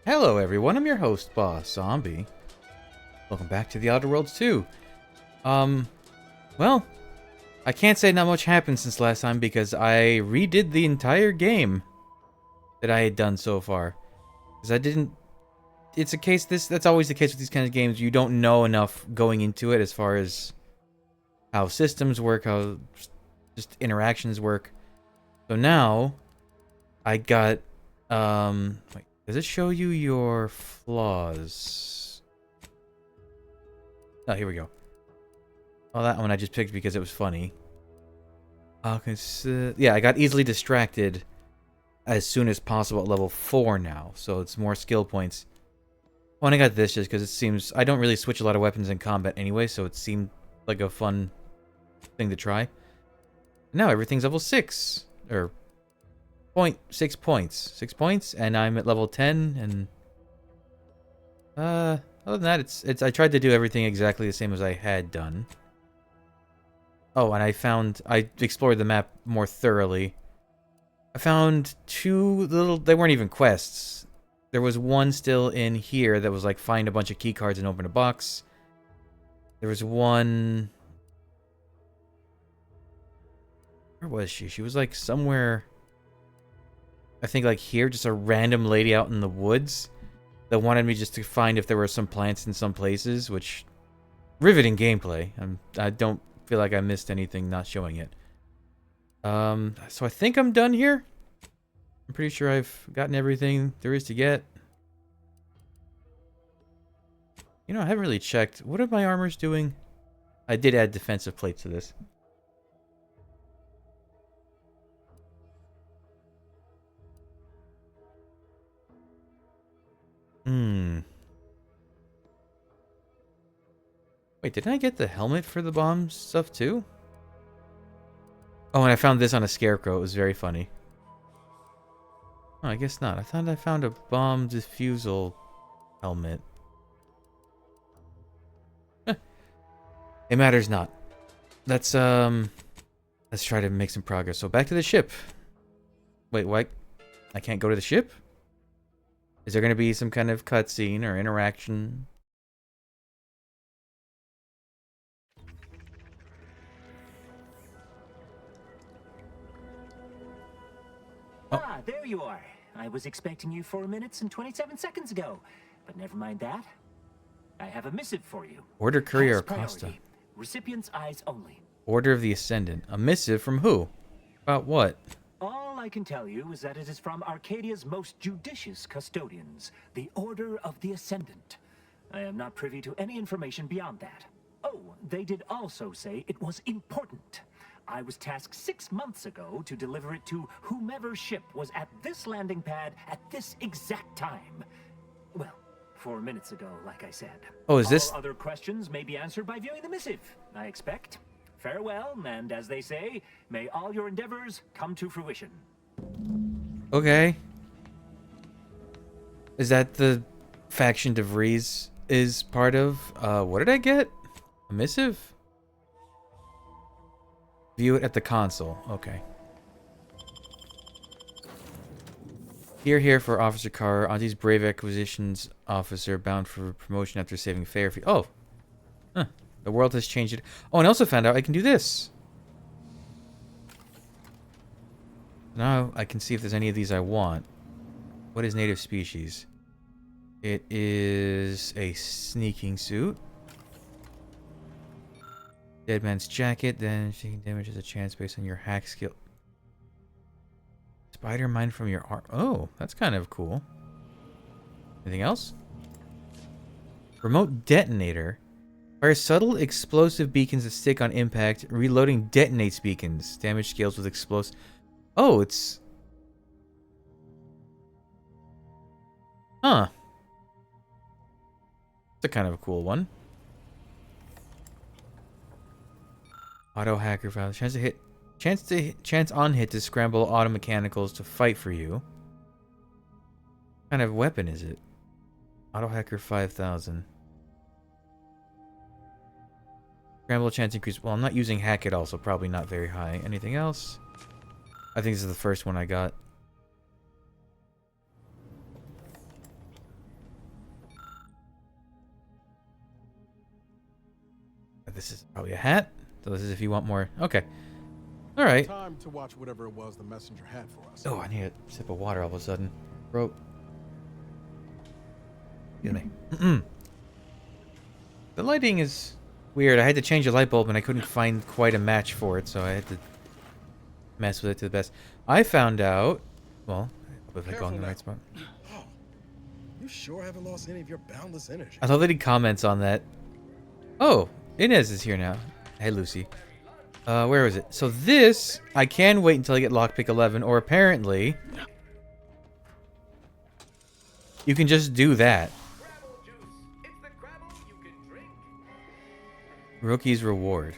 Hello everyone, I'm your host, Boss Zombie. Welcome back to The Outer Worlds 2. Um, well, I can't say not much happened since last time because I redid the entire game that I had done so far. Because I didn't... It's a case, that's always the case with these kinds of games. You don't know enough going into it as far as how systems work, how just interactions work. So now, I got, wait, does it show you your flaws? Oh, here we go. Well, that one I just picked because it was funny. Okay, so, yeah, I got easily distracted as soon as possible at level 4 now, so it's more skill points. Well, and I got this just because it seems... I don't really switch a lot of weapons in combat anyway, so it seemed like a fun thing to try. Now everything's level 6, or 6 points. 6 points, and I'm at level 10, and... other than that, it's I tried to do everything exactly the same as I had done. Oh, and I explored the map more thoroughly. I found two little, they weren't even quests. There was one still in here that was like find a bunch of key cards and open a box. There was one... Where was she? She was like somewhere... I think like here, just a random lady out in the woods that wanted me just to find if there were some plants in some places, which... Riveting gameplay. I don't feel like I missed anything not showing it. So I think I'm done here. I'm pretty sure I've gotten everything there is to get. You know, I haven't really checked. What are my armors doing? I did add defensive plates to this. Wait, didn't I get the helmet for the bomb stuff too? Oh, and I found this on a scarecrow. It was very funny. Oh, I guess not. I thought I found a bomb diffusal helmet. It matters not. Let's try to make some progress. So back to the ship. Wait, what? I can't go to the ship? Is there going to be some kind of cutscene or interaction? Oh. Ah, there you are. I was expecting you 4 minutes and 27 seconds ago. But never mind that. I have a missive for you. Order Courier Acosta. Acosta. Recipient's eyes only. Order of the Ascendant. A missive from who? About what? All I can tell you is that it is from Arcadia's most judicious custodians, the Order of the Ascendant. I am not privy to any information beyond that. Oh, they did also say it was important. I was tasked 6 months ago to deliver it to whomever ship was at this landing pad at this exact time. Well, 4 minutes ago, like I said. Oh, is this... All other questions may be answered by viewing the missive, I expect. Farewell, and as they say, may all your endeavors come to fruition. Okay. Is that the faction DeVries is part of? What did I get? A missive? View it at the console. Okay. Here for Officer Carr. Auntie's brave acquisitions officer bound for promotion after saving Fairfield. Oh. Huh. The world has changed it. Oh, and I also found out I can do this. Now I can see if there's any of these I want. What is native species? It is a sneaking suit. Dead man's jacket, then taking damage has a chance based on your hack skill. Spider mine from your arm. Oh, that's kind of cool. Anything else? Remote detonator. Fire subtle explosive beacons that stick on impact. Reloading detonates beacons. Damage scales with explosive. Oh, it's... Huh. It's a kind of a cool one. Auto hacker file. Chance on hit to scramble auto mechanicals to fight for you. What kind of weapon is it? Auto hacker 5000. Scramble chance increase. Well, I'm not using hack at all, so probably not very high. Anything else? I think this is the first one I got. this is probably a hat. So this is if you want more. Okay. All right. Time to watch whatever it was the messenger had for us. Oh, I need a sip of water all of a sudden. Bro. Excuse me. The lighting is weird. I had to change the light bulb and I couldn't find quite a match for it, so I had to mess with it to the best. I found out... Well, I hope I go in the right spot. Oh, you sure haven't lost any of your boundless energy. I love that he comments on that. Oh, Inez is here now. Hey, Lucy. Where is it? So this, I can wait until I get lockpick 11, or apparently... You can just do that. Rookie's reward.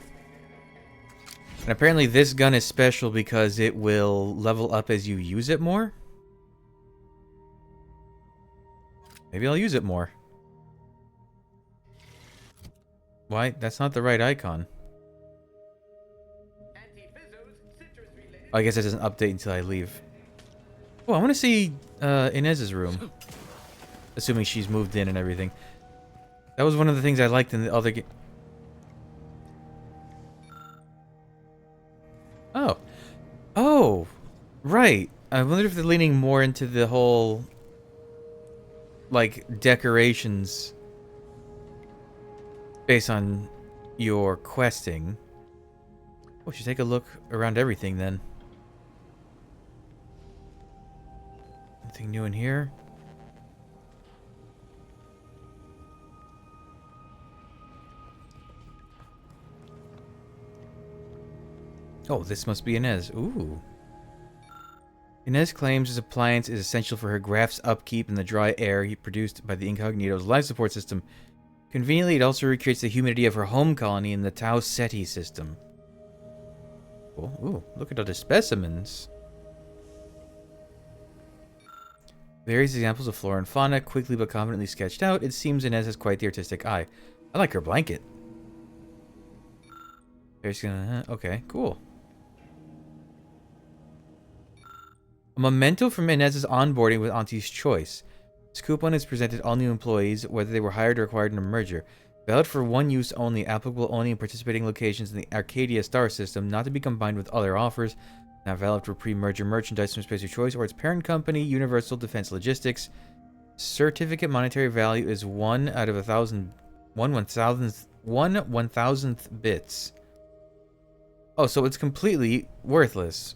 And apparently this gun is special because it will level up as you use it more. Maybe I'll use it more. Why? That's not the right icon. Oh, I guess it doesn't update until I leave. Oh, I want to see Inez's room. Assuming she's moved in and everything. That was one of the things I liked in the other game. Oh. Oh. Right. I wonder if they're leaning more into the whole... like, decorations... based on your questing. We should take a look around everything then. Anything new in here? Oh, this must be Inez. Ooh. Inez claims his appliance is essential for her graft's upkeep in the dry air he produced by the Incognito's life support system. Conveniently, it also recreates the humidity of her home colony in the Tau Ceti system. Cool. Ooh, look at all the specimens. Various examples of flora and fauna, quickly but confidently sketched out. It seems Inez has quite the artistic eye. I like her blanket. There's gonna... okay, cool. A memento from Inez's onboarding with Auntie's Choice. This coupon is presented all new employees, whether they were hired or acquired in a merger. Valid for one use only, applicable only in participating locations in the Arcadia Star System, not to be combined with other offers. Not valid for pre-merger merchandise from Space of Choice or its parent company, Universal Defense Logistics. Certificate monetary value is 1 out of 1,000... 1/1000th bits. Oh, so it's completely worthless.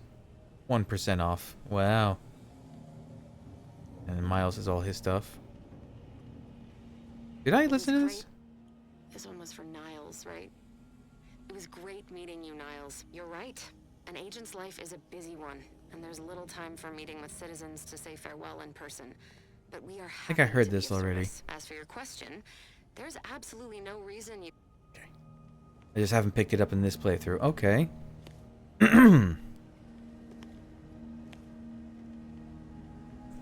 1% off. Wow. And Miles has all his stuff. Did I listen to this? This one was for Niles, right? It was great meeting you, Niles. You're right. An agent's life is a busy one, and there's little time for meeting with citizens to say farewell in person. But we are I think I happy heard to be this of already. service. As for your question, there's absolutely no reason you... I just haven't picked it up in this playthrough. Okay.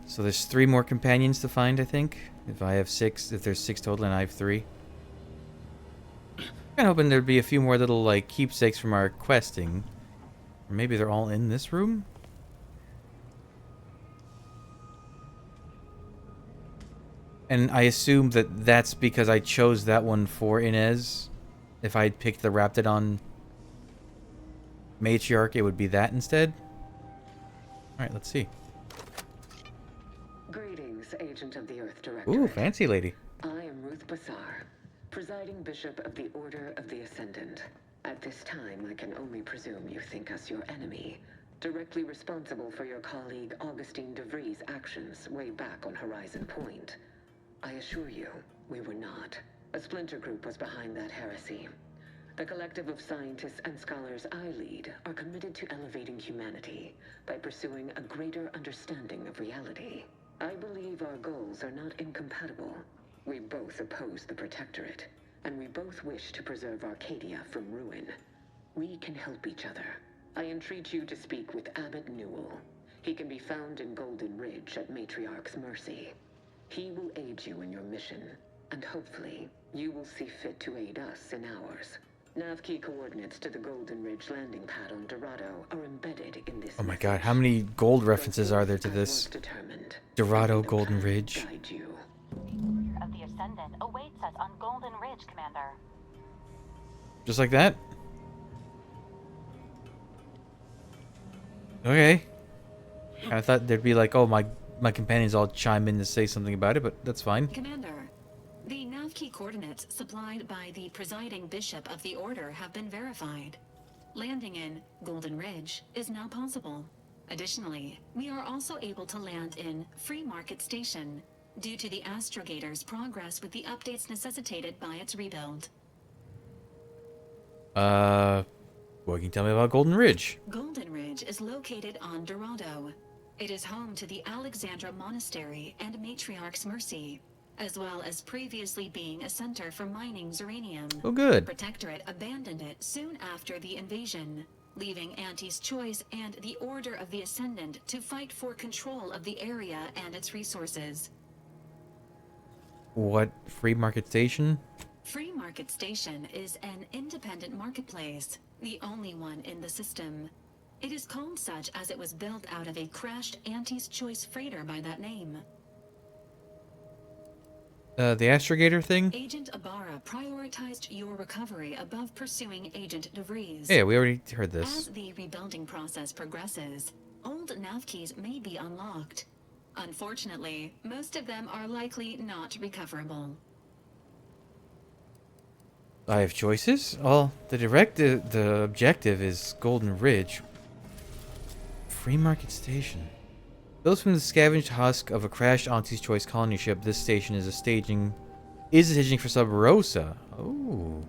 So there's 3 more companions to find, I think. If I have 6, if there's 6 total and I have 3. I'm hoping there'd be a few more little, like, keepsakes from our questing. Or maybe they're all in this room? And I assume that that's because I chose that one for Inez. If I had picked the Raptidon Matriarch, it would be that instead. Alright, let's see. Greetings, Agent of the Earth Director. Ooh, fancy lady. I am Ruth Bassar, presiding Bishop of the Order of the Ascendant. At this time, I can only presume you think us your enemy, directly responsible for your colleague Augustine DeVries' actions way back on Horizon Point. I assure you, we were not. A splinter group was behind that heresy. The collective of scientists and scholars I lead are committed to elevating humanity by pursuing a greater understanding of reality. I believe our goals are not incompatible. We both oppose the Protectorate, and we both wish to preserve Arcadia from ruin. We can help each other. I entreat you to speak with Abbot Newell. He can be found in Golden Ridge at Matriarch's mercy. He will aid you in your mission, and hopefully, you will see fit to aid us in ours. Navkey coordinates to the GoldenRidge landing pad on Dorado are embedded in this. Oh my god, how many gold references are there to this? Dorado, Golden Ridge. Of the Ascendant awaits us on Golden Ridge, Commander. Just like that? Okay. I thought there'd be like, oh, my companions all chime in to say something about it, but that's fine. Commander, the nav key coordinates supplied by the presiding bishop of the Order have been verified. Landing in Golden Ridge is now possible. Additionally, we are also able to land in Free Market Station due to the Astrogator's progress with the updates necessitated by its rebuild. What can you tell me about Golden Ridge? Golden Ridge is located on Dorado. It is home to the Alexandra Monastery and Matriarch's Mercy, as well as previously being a center for mining Zeranium. Oh, good. Protectorate abandoned it soon after the invasion, leaving Auntie's Choice and the Order of the Ascendant to fight for control of the area and its resources. What? Free Market Station? Free Market Station is an independent marketplace, the only one in the system. It is called such as it was built out of a crashed Auntie's Choice freighter by that name. The Astrogator thing? Agent Ibarra prioritized your recovery above pursuing Agent DeVries. Yeah, we already heard this. As the rebuilding process progresses, old nav keys may be unlocked. Unfortunately, most of them are likely not recoverable. I have choices? Well, the objective is Golden Ridge. Free Market Station. Built from the scavenged husk of a crashed Auntie's Choice colony ship, this station is staging for Sub Rosa. Oh.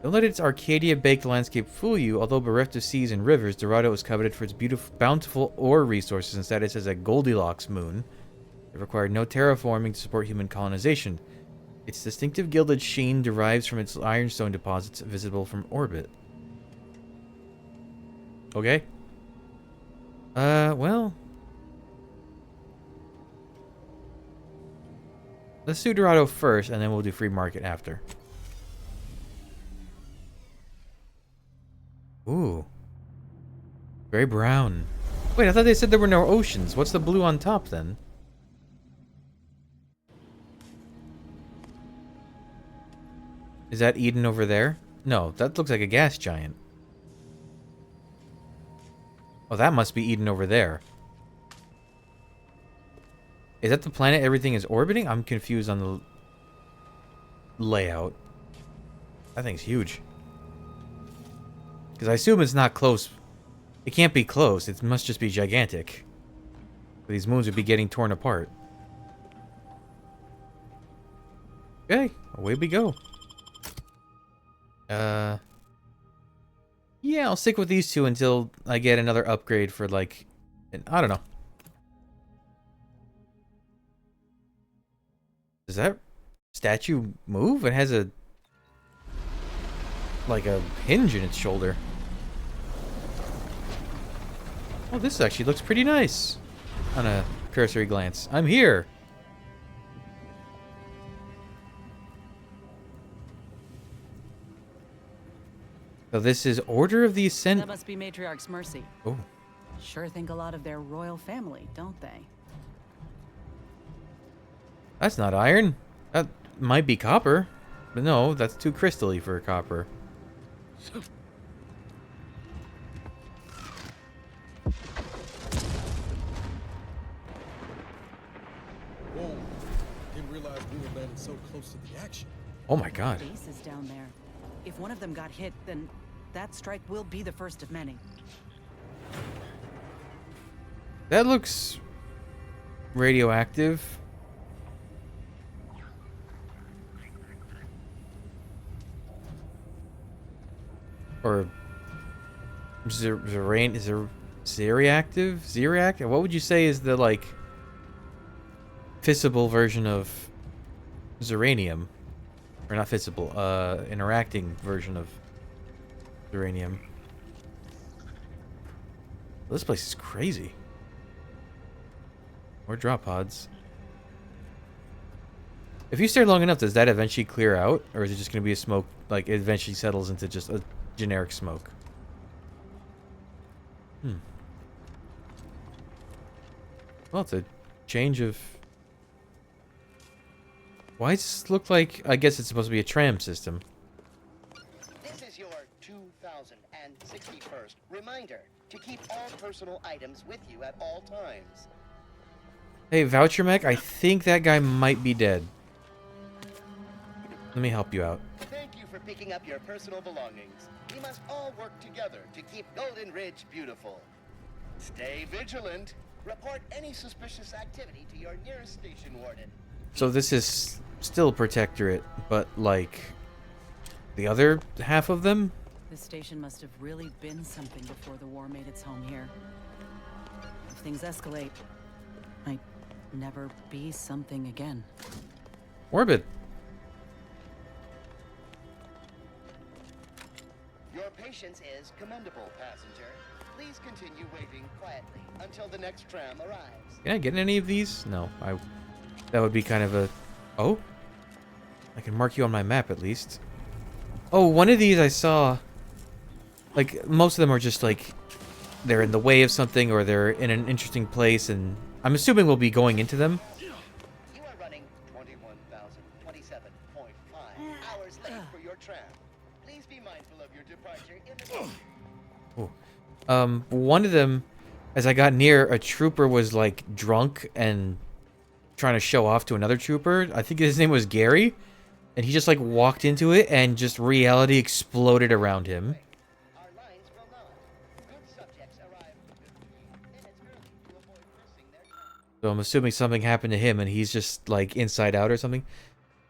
Don't let its Arcadia-baked landscape fool you. Although bereft of seas and rivers, Dorado is coveted for its bountiful ore resources and status as a Goldilocks moon. It required no terraforming to support human colonization. Its distinctive gilded sheen derives from its ironstone deposits visible from orbit. Okay. Well. Let's do Dorado first, and then we'll do Free Market after. Ooh. Very brown. Wait, I thought they said there were no oceans. What's the blue on top, then? Is that Eden over there? No, that looks like a gas giant. Oh, that must be Eden over there. Is that the planet everything is orbiting? I'm confused on the layout. That thing's huge. Because I assume it's not close. It can't be close. It must just be gigantic. These moons would be getting torn apart. Okay, away we go. Yeah, I'll stick with these two until I get another upgrade for, like, I don't know. Does that statue move? It has a, like, a hinge in its shoulder. Oh, this actually looks pretty nice on a cursory glance. I'm here. So this is Order of the Ascent. That must be Matriarch's Mercy. Oh. Sure think a lot of their royal family, don't they? That's not iron. That might be copper. But no, that's too crystally for copper. Whoa. Didn't realize we were landing so close to the action. Oh my god. Base is down there. If one of them got hit, then that strike will be the first of many. That looks radioactive. Or is there Zeriactive? Zeriac? What would you say is the, like, fissible version of Zeranium? Or not fissible, interacting version of Zeranium. This place is crazy. More drop pods. If you stare long enough, does that eventually clear out? Or is it just going to be a smoke, like, it eventually settles into just a generic smoke? Well, it's a change of Why does this look like... I guess it's supposed to be a tram system. This is your 2061st reminder to keep all personal items with you at all times. Hey, Voucher Mech, I think that guy might be dead. Let me help you out. Thank you for picking up your personal belongings. We must all work together to keep Golden Ridge beautiful. Stay vigilant. Report any suspicious activity to your nearest station warden. So this is still Protectorate, but like the other half of them? This station must have really been something before the war made its home here. If things escalate, might never be something again. Orbit. Your patience is commendable, passenger. Please continue waiting quietly until the next tram arrives. Can I get any of these? No, that would be kind of a... Oh? I can mark you on my map at least. Oh, one of these I saw... Like, most of them are just like... They're in the way of something or they're in an interesting place and... I'm assuming we'll be going into them. You are running 21,027.5 hours late for your tram. Please be mindful of your departure in the future. One of them, as I got near, a trooper was like drunk and trying to show off to another trooper. I think his name was Gary. And he just like walked into it and just reality exploded around him. Our lines will not. Good subjects arrive 15 minutes early to avoid missing their tram. So I'm assuming something happened to him and he's just like inside out or something.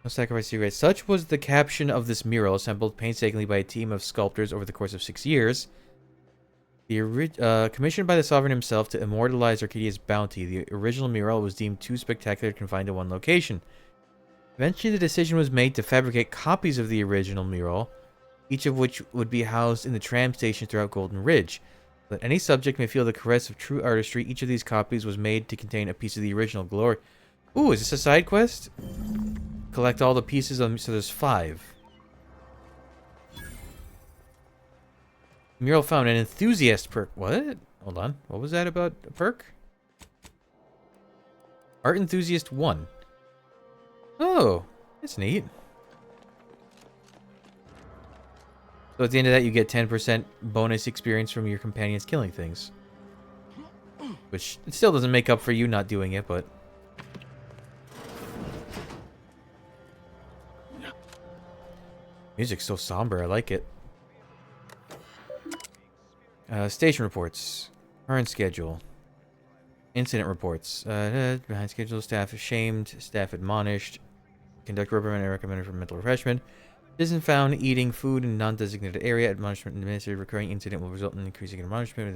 No sacrifice secret. Such was the caption of this mural, assembled painstakingly by a team of sculptors over the course of 6 years. Commissioned by the Sovereign himself to immortalize Arcadia's bounty, the original mural was deemed too spectacular to confine to one location. Eventually, the decision was made to fabricate copies of the original mural, each of which would be housed in the tram station throughout Golden Ridge. So that any subject may feel the caress of true artistry, each of these copies was made to contain a piece of the original glory. Ooh, is this a side quest? Collect all the pieces of... So there's 5. Mural found an enthusiast perk. What? Hold on. What was that about a perk? Art Enthusiast 1. Oh, that's neat. So at the end of that, you get 10% bonus experience from your companions killing things. Which it still doesn't make up for you not doing it, but... Music's so somber, I like it. Station reports. Current schedule. Incident reports. Behind schedule, staff ashamed, staff admonished. Conduct reprimand and recommended for mental refreshment. Isn't found eating food in non-designated area. Admonishment administered. Recurring incident will result in increasing admonishment.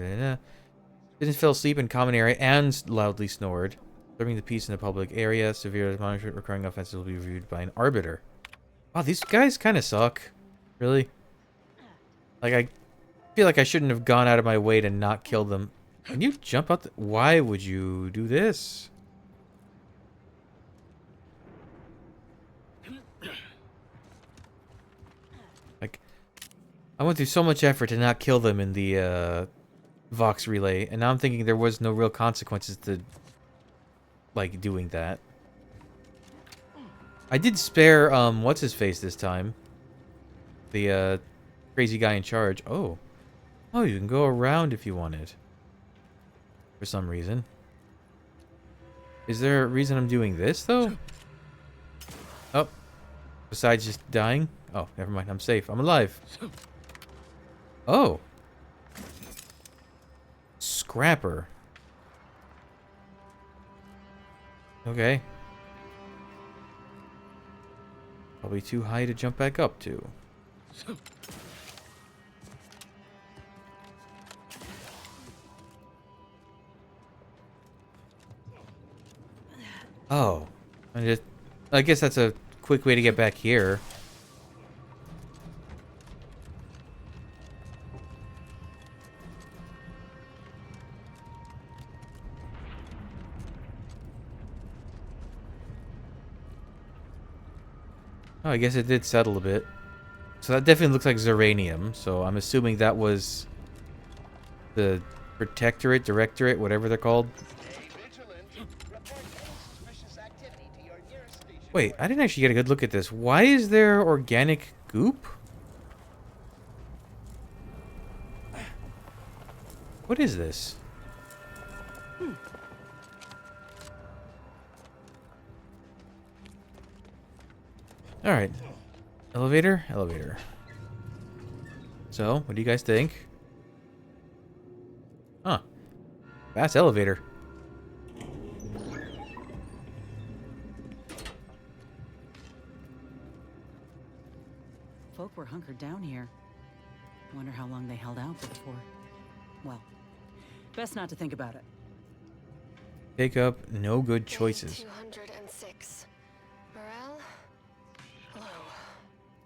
Didn't fell asleep in common area and loudly snored. Disturbing the peace in the public area. Severe admonishment. Recurring offenses will be reviewed by an arbiter. Wow, these guys kind of suck. Really? Like, I feel like I shouldn't have gone out of my way to not kill them. Can you jump out? Why would you do this? Like, I went through so much effort to not kill them in the Vox relay, and now I'm thinking there was no real consequences to, like, doing that. I did spare, what's-his-face this time? The, crazy guy in charge. Oh. Oh, you can go around if you wanted. For some reason. Is there a reason I'm doing this, though? Oh. Besides just dying? Oh, never mind. I'm safe. I'm alive. Oh. Scrapper. Okay. Probably too high to jump back up to. Oh. I guess that's a quick way to get back here. Oh, I guess it did settle a bit. So that definitely looks like Zeranium, so I'm assuming that was the Protectorate, Directorate, whatever they're called. Stay vigilant. Report any suspicious activity to your nearest station. Wait, I didn't actually get a good look at this. Why is there organic goop? What is this? Alright. Elevator? Elevator. So, what do you guys think? Huh. Fast elevator. Folk were hunkered down here. Wonder how long they held out before. Well, best not to think about it. Pick up no good Day choices. 206. Morale? Low.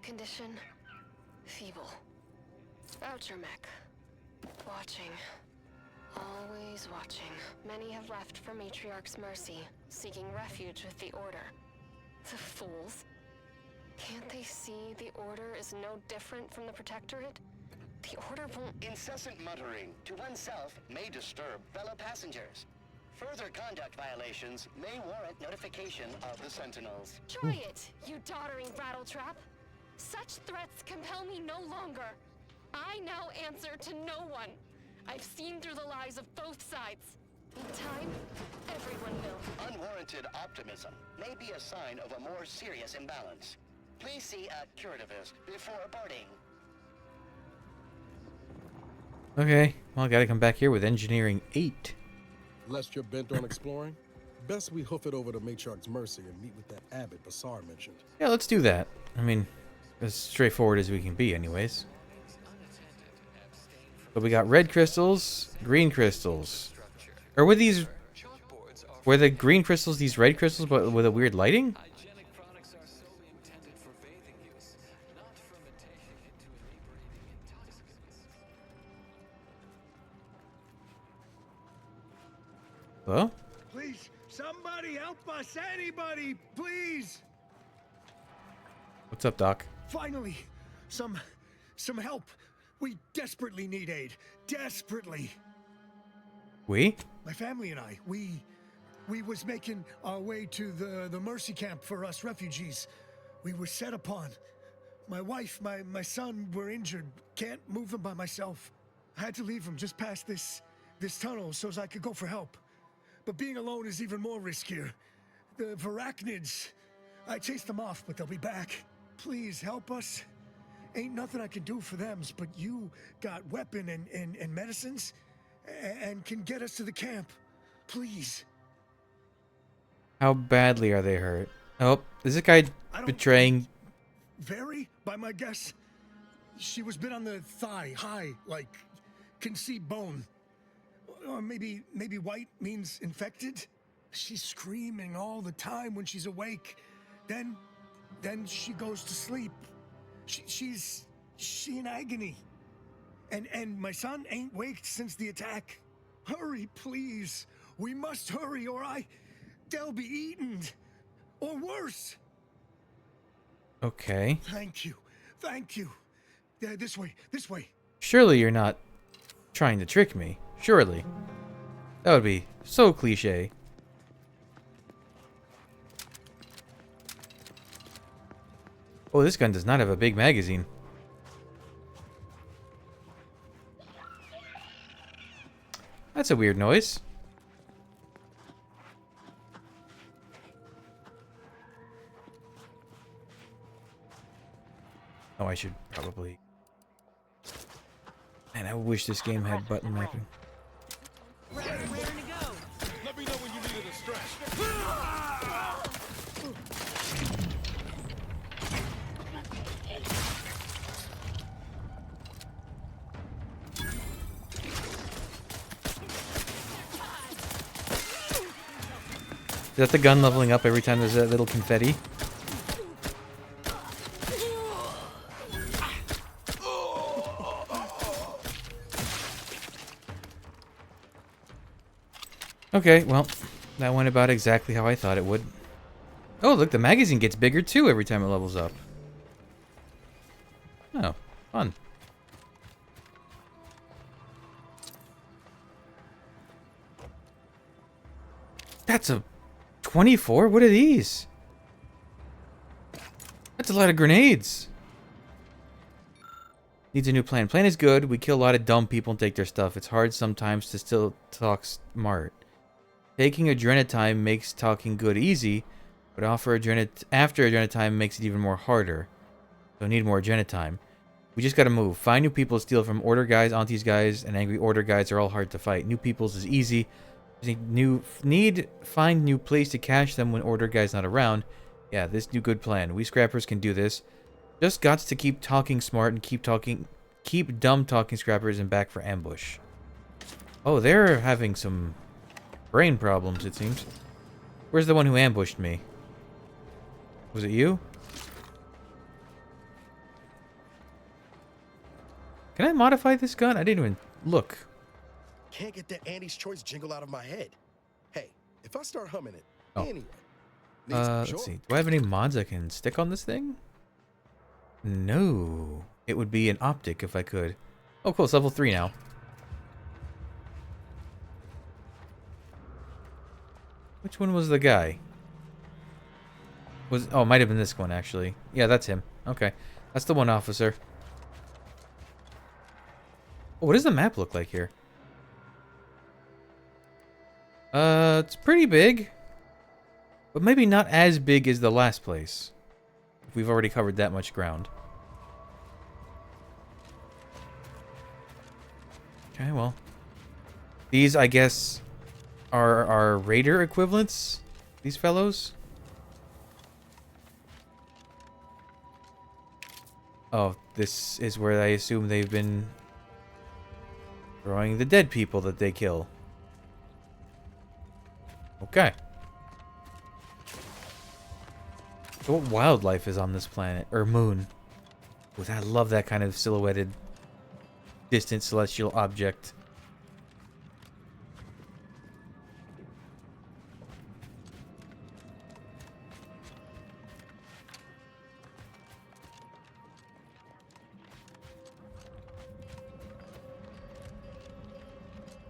Condition? Feeble. Voucher mech. Watching. Always watching. Many have left for Matriarch's mercy, seeking refuge with the Order. The fools. Can't they see the Order is no different from the Protectorate? The Order won't... Incessant muttering to oneself may disturb fellow passengers. Further conduct violations may warrant notification of the Sentinels. Try it, you doddering rattletrap! Such threats compel me no longer. I now answer to no one. I've seen through the lies of both sides. In time, everyone will. Unwarranted optimism may be a sign of a more serious imbalance. Please see a curativist before boarding. Okay, well, I gotta come back here with Engineering 8. Lest you're bent on exploring, best we hoof it over to Matriarch's Mercy and meet with that abbot Basar mentioned. Yeah, let's do that. I mean, as straightforward as we can be, anyways. But we got red crystals, green crystals. Or were these... Were the green crystals these red crystals, but with a weird lighting? Hello? Please, somebody help us! Anybody, please! What's up, Doc? Finally, some help. We desperately need aid. Desperately. We? My family and I, we was making our way to the Mercy camp for us refugees. We were set upon. My wife, my son were injured. Can't move them by myself. I had to leave them just past this tunnel so as I could go for help. But being alone is even more riskier. The Varachnids, I chased them off, but they'll be back. Please help us. Ain't nothing I can do for them, but you got weapon and medicines and can get us to the camp. Please. How badly are they hurt? Oh, is this guy betraying... Very, by my guess. She was bit on the thigh, high, like, can see bone. Or maybe white means infected? She's screaming all the time when she's awake. Then she goes to sleep. She's in agony. And my son ain't waked since the attack. Hurry, please. We must hurry or they'll be eaten. Or worse. Okay. Thank you. Thank you. This way. Surely you're not trying to trick me. Surely. That would be so cliche. Oh, this gun does not have a big magazine. That's a weird noise. Oh, I should probably... Man, I wish this game had button mapping. Let me know when you need a distraction. Is that the gun leveling up every time there's a little confetti? Okay, well, that went about exactly how I thought it would. Oh, look, the magazine gets bigger too every time it levels up. Oh, fun. That's a 24? What are these? That's a lot of grenades. Needs a new plan. Plan is good. We kill a lot of dumb people and take their stuff. It's hard sometimes to still talk smart. Taking Adrenatime makes talking good easy, but after Adrenatime makes it even more harder. So need more Adrenatime. We just gotta move. Find new people to steal from. Order guys, Auntie's guys, and angry order guys are all hard to fight. New people's is easy. Find new place to cache them when order guy's not around. Yeah, this new good plan. We scrappers can do this. Just gots to keep talking smart and keep dumb talking scrappers and back for ambush. Oh, they're having some brain problems, it seems. Where's the one who ambushed me? Was it you? Can I modify this gun? I didn't even look. Can't get that Andy's Choice jingle out of my head. Hey, if I start humming it, Oh. anyway. Let's see. Do I have any mods I can stick on this thing? No. It would be an optic if I could. Oh, cool. It's level 3 now. Which one was the guy? Oh, it might have been this one, actually. Yeah, that's him. Okay. That's the one officer. Oh, what does the map look like here? It's pretty big. But maybe not as big as the last place. We've already covered that much ground. Okay, well. These, I guess, are our raider equivalents? These fellows? Oh, this is where I assume they've been throwing the dead people that they kill. Okay. So what wildlife is on this planet? Or moon? Ooh, I love that kind of silhouetted distant celestial object.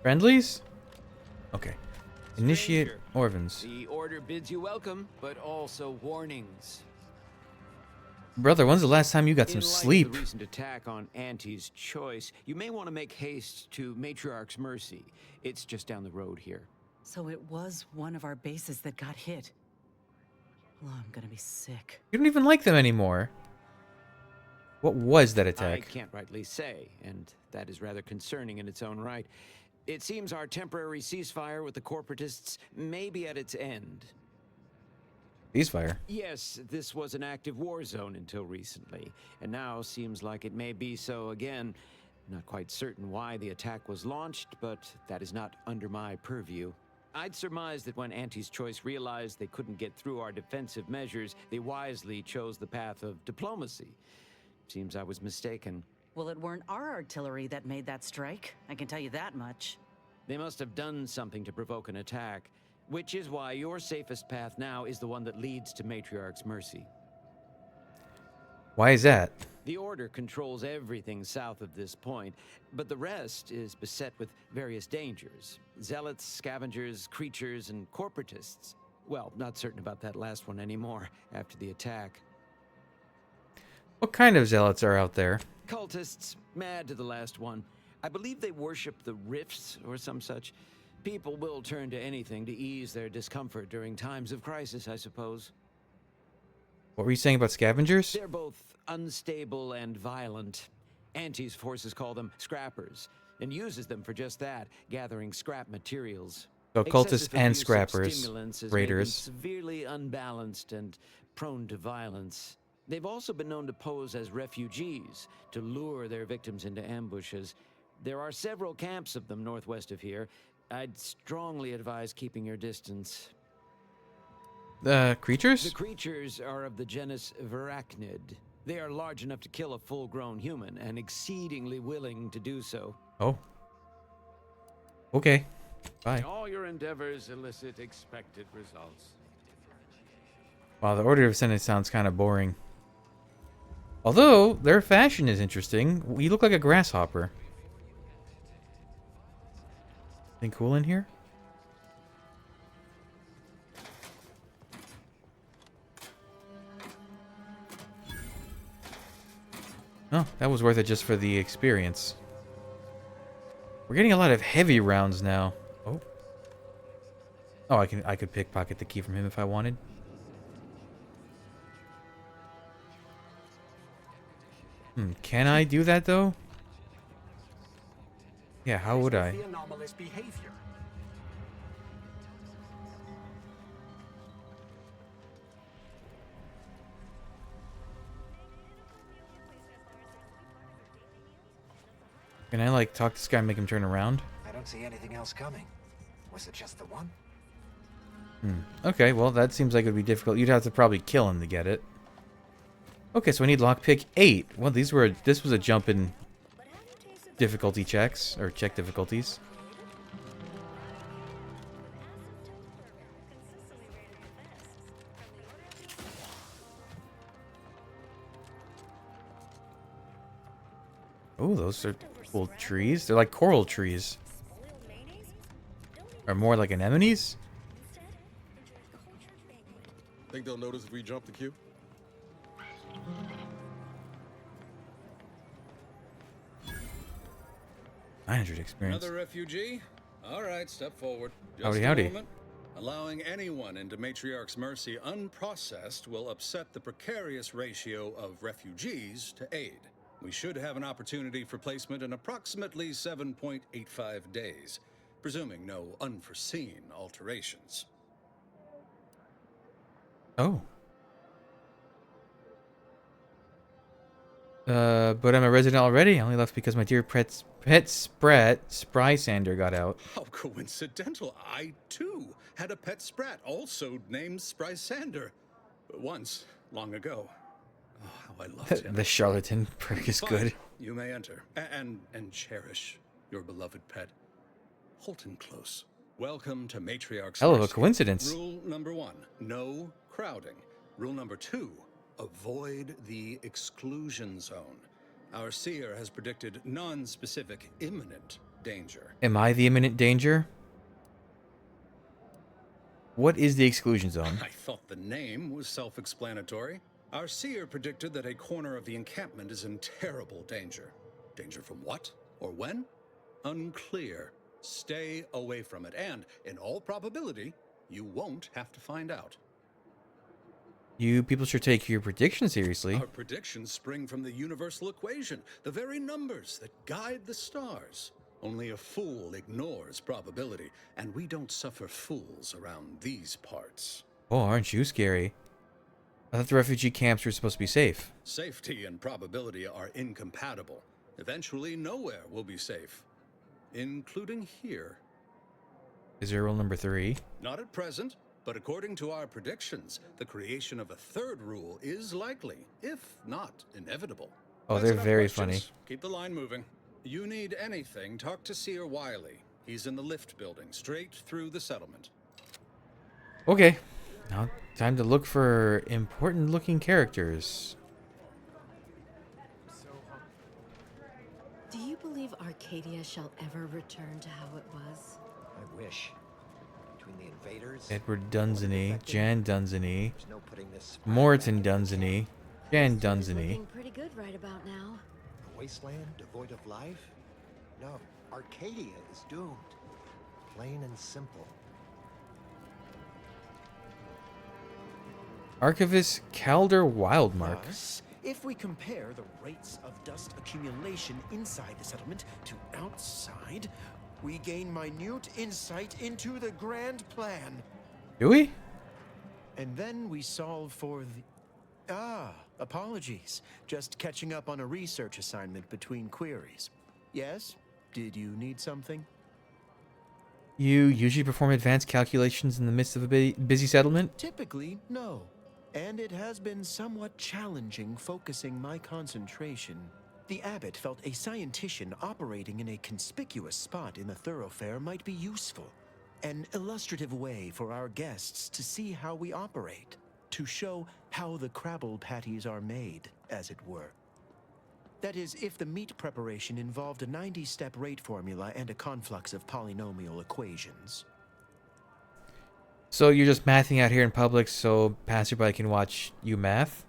Friendlies? Okay. Initiate Orvans. The order bids you welcome, but also warnings. Brother, when's the last time you got some In light of sleep? the recent attack on Auntie's Choice, you may want to make haste to Matriarch's Mercy. It's just down the road here. So it was one of our bases that got hit. Oh, I'm gonna be sick. You don't even like them anymore. What was that I attack? can't rightly say, and that is rather concerning in its own right. It seems our temporary ceasefire with the corporatists may be at its end. Ceasefire? Yes, this was an active war zone until recently, and now seems like it may be so again. Not quite certain why the attack was launched, but that is not under my purview. I'd surmise that when Auntie's Choice realized they couldn't get through our defensive measures, they wisely chose the path of diplomacy. Seems I was mistaken. Well, it weren't our artillery that made that strike. I can tell you that much. They must have done something to provoke an attack, which is why your safest path now is the one that leads to Matriarch's Mercy. Why is that? The Order controls everything south of this point, but the rest is beset with various dangers. Zealots, scavengers, creatures, and corporatists. Well, not certain about that last one anymore after the attack. What kind of zealots are out there? Cultists, mad to the last one. I believe they worship the rifts or some such. People will turn to anything to ease their discomfort during times of crisis, I suppose. What were you saying about scavengers? They're both unstable and violent. Auntie's forces call them scrappers, and uses them for just that, gathering scrap materials. So cultists Excessive and abuse of scrappers, stimulants has made them raiders. severely unbalanced and prone to violence. They've also been known to pose as refugees, to lure their victims into ambushes. There are several camps of them northwest of here. I'd strongly advise keeping your distance. Creatures? The creatures are of the genus Verachnid. They are large enough to kill a full-grown human, and exceedingly willing to do so. Oh. Okay. Bye. All your endeavors elicit expected results. Wow, the Order of Ascendant sounds kind of boring. Although, their fashion is interesting. You look like a grasshopper. Anything cool in here? Oh, that was worth it just for the experience. We're getting a lot of heavy rounds now. Oh. Oh, I could pickpocket the key from him if I wanted. Can I do that though? Yeah, how would I? Anomalous behavior. Can I like talk to this guy and make him turn around? I don't see anything else coming. Was it just the one? Okay, well that seems like it would be difficult. You'd have to probably kill him to get it. Okay, so I need lockpick 8. Well, this was a jump in difficulty checks, or check difficulties. Oh, those are cool trees. They're like coral trees. Or more like anemones? Think they'll notice if we jump the queue? 900 experience. Another refugee? All right, step forward. Just Howdy, a howdy. moment. Allowing anyone into Matriarch's Mercy unprocessed will upset the precarious ratio of refugees to aid. We should have an opportunity for placement in approximately 7.85 days, presuming no unforeseen alterations. Oh. But I'm a resident already. I only left because my dear pet Sprysander got out. How coincidental. I, too, had a pet sprat also named Sprysander. Once, long ago. Oh, how I loved him. The charlatan perk is Fine. good. You may enter. And cherish your beloved pet. Holton Close. Welcome to Matriarch's Hell of a Mercy. coincidence. Rule number 1, no crowding. Rule number 2, avoid the exclusion zone. Our seer has predicted non-specific imminent danger. Am I the imminent danger? What is the exclusion zone? I thought the name was self-explanatory. Our seer predicted that a corner of the encampment is in terrible danger. Danger from what? Or when? Unclear. Stay away from it, and, in all probability, you won't have to find out. You people should take your prediction seriously. Our predictions spring from the universal equation, the very numbers that guide the stars. Only a fool ignores probability, and we don't suffer fools around these parts. Oh, aren't you scary? I thought the refugee camps were supposed to be safe. Safety and probability are incompatible. Eventually, nowhere will be safe. Including here. Is there rule number 3? Not at present, but according to our predictions, the creation of a third rule is likely, if not inevitable. Oh, That's they're enough very questions. funny. Keep the line moving. You need anything, talk to Seer Wiley. He's in the lift building, straight through the settlement. Okay. Now, time to look for important looking characters. Do you believe Arcadia shall ever return to how it was? I wish. Between the invaders, Edward Dunsany, Jan Dunsany, there's no putting this Morton Dunsany, Jan Dunsany. Looking pretty good right about now. a wasteland devoid of life? No, Arcadia is doomed. Plain and simple. Archivist Calder Wildmark. Thus, if we compare the rates of dust accumulation inside the settlement to outside, we gain minute insight into the grand plan. Do we? And then we solve for the... apologies. Just catching up on a research assignment between queries. Yes? Did you need something? You usually perform advanced calculations in the midst of a busy settlement? Typically, no. And it has been somewhat challenging focusing my concentration. The abbot felt a scientician operating in a conspicuous spot in the thoroughfare might be useful. An illustrative way for our guests to see how we operate. To show how the Crabble patties are made, as it were. That is, if the meat preparation involved a 90-step rate formula and a conflux of polynomial equations. So you're just mathing out here in public so passerby can watch you math?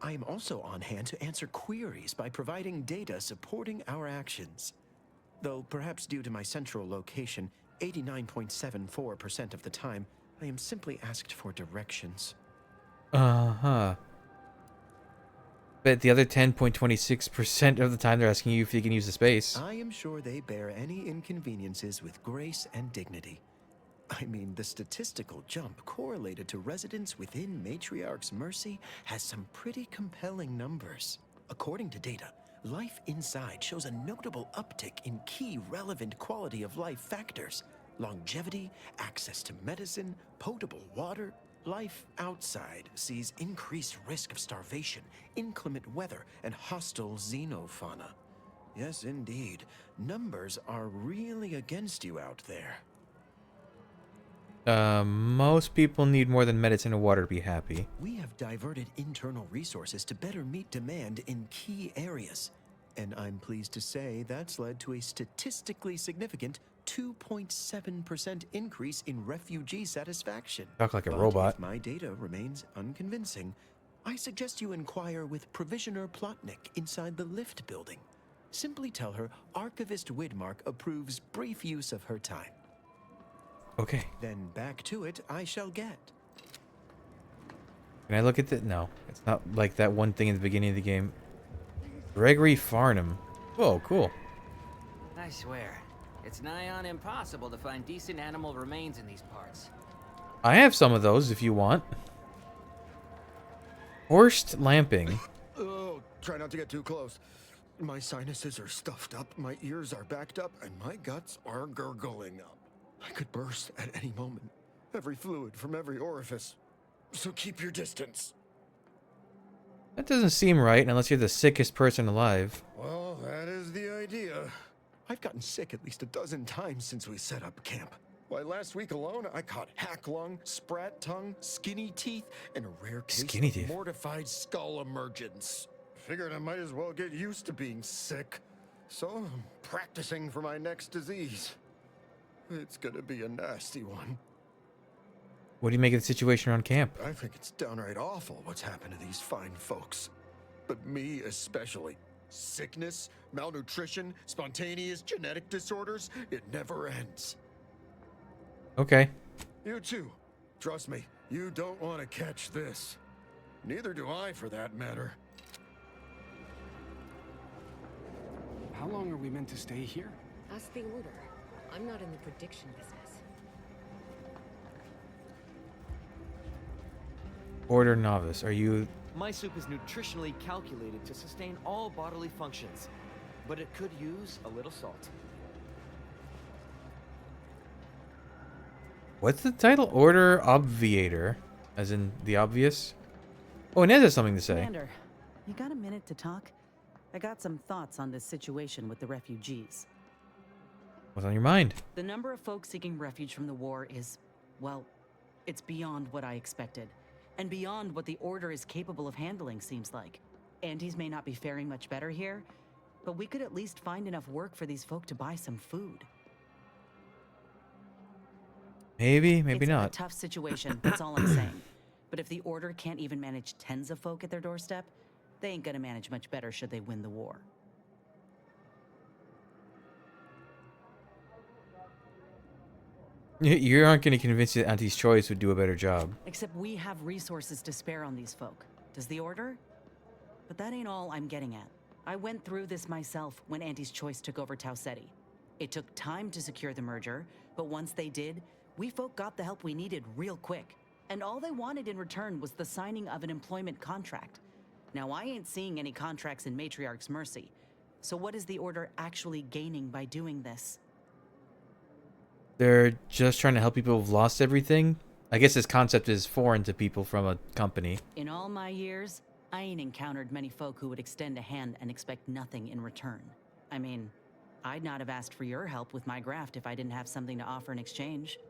I am also on hand to answer queries by providing data supporting our actions. Though perhaps due to my central location, 89.74% of the time, I am simply asked for directions. Uh-huh. But the other 10.26% of the time they're asking you if you can use the space. I am sure they bear any inconveniences with grace and dignity. I mean, the statistical jump correlated to residents within Matriarch's Mercy has some pretty compelling numbers. According to data, life inside shows a notable uptick in key relevant quality of life factors: longevity, access to medicine, potable water. Life outside sees increased risk of starvation, inclement weather, and hostile xenofauna. Yes, indeed. Numbers are really against you out there. Most people need more than medicine and water to be happy. We have diverted internal resources to better meet demand in key areas. And I'm pleased to say that's led to a statistically significant 2.7% increase in refugee satisfaction. Talk like a But robot. if my data remains unconvincing, I suggest you inquire with Provisioner Plotnik inside the lift building. Simply tell her Archivist Widmark approves brief use of her time. Okay. Then back to it I shall get. Can I look at that? No. It's not like that one thing in the beginning of the game. Gregory Farnham. Whoa, cool. I swear, it's nigh on impossible to find decent animal remains in these parts. I have some of those if you want. Horst Lamping. Oh, try not to get too close. My sinuses are stuffed up, my ears are backed up, and my guts are gurgling up. I could burst at any moment. Every fluid from every orifice. So keep your distance. That doesn't seem right unless you're the sickest person alive. Well, that is the idea. I've gotten sick at least a dozen times since we set up camp. Why, last week alone, I caught hack lung, sprat tongue, skinny teeth, and a rare case Skinny of teeth? mortified skull emergence. Figured I might as well get used to being sick. So I'm practicing for my next disease. It's gonna be a nasty one. What do you make of the situation around camp? I think it's downright awful what's happened to these fine folks. But me especially. Sickness, malnutrition, spontaneous genetic disorders, it never ends. Okay. You too. Trust me, you don't want to catch this. Neither do I, for that matter. How long are we meant to stay here? Ask the Order. I'm not in the prediction business. Order novice. Are you... My soup is nutritionally calculated to sustain all bodily functions, but it could use a little salt. What's the title? Order Obviator. As in the obvious? Oh, Inez has something to say. Commander, you got a minute to talk? I got some thoughts on this situation with the refugees. What's on your mind? The number of folks seeking refuge from the war is, well, it's beyond what I expected. And beyond what the Order is capable of handling, seems like. Andes may not be faring much better here, but we could at least find enough work for these folk to buy some food. Maybe, maybe It's not. a tough situation, that's all I'm saying. But if the Order can't even manage tens of folk at their doorstep, they ain't gonna manage much better should they win the war. You aren't going to convince you that Auntie's Choice would do a better job. Except we have resources to spare on these folk. Does the Order? But that ain't all I'm getting at. I went through this myself when Auntie's Choice took over Tau Ceti. It took time to secure the merger, but once they did, we folk got the help we needed real quick. And all they wanted in return was the signing of an employment contract. Now, I ain't seeing any contracts in Matriarch's Mercy. So what is the Order actually gaining by doing this? They're just trying to help people who've lost everything. I guess this concept is foreign to people from a company. In all my years, I ain't encountered many folk who would extend a hand and expect nothing in return. I mean, I'd not have asked for your help with my graft if I didn't have something to offer in exchange.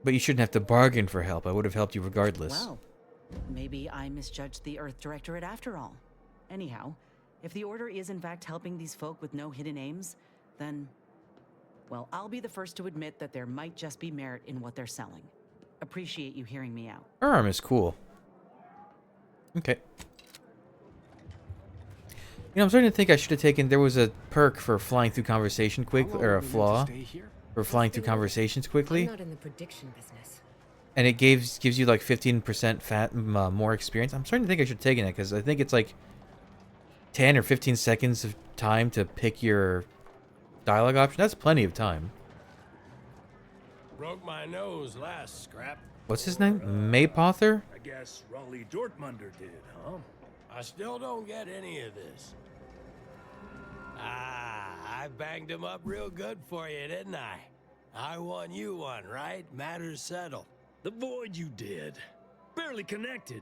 But you shouldn't have to bargain for help. I would have helped you regardless. Well, maybe I misjudged the Earth Directorate after all. Anyhow, if the Order is in fact helping these folk with no hidden aims, then... well, I'll be the first to admit that there might just be merit in what they're selling. Appreciate you hearing me out. Her arm is cool. Okay. You know, I'm starting to think I should have taken... There was a perk for flying through conversation quickly, or a flaw for flying through conversations quickly. I'm not in the prediction business. And it gives you like 15% more experience. I'm starting to think I should have taken it because I think it's like 10 or 15 seconds of time to pick your dialogue option. That's plenty of time. Broke my nose last scrap. What's his name? Maypother? I guess Raleigh Dortmunder did, huh? I still don't get any of this. I banged him up real good for you, didn't I? I won you one, right? Matters settled. The void you did. Barely connected.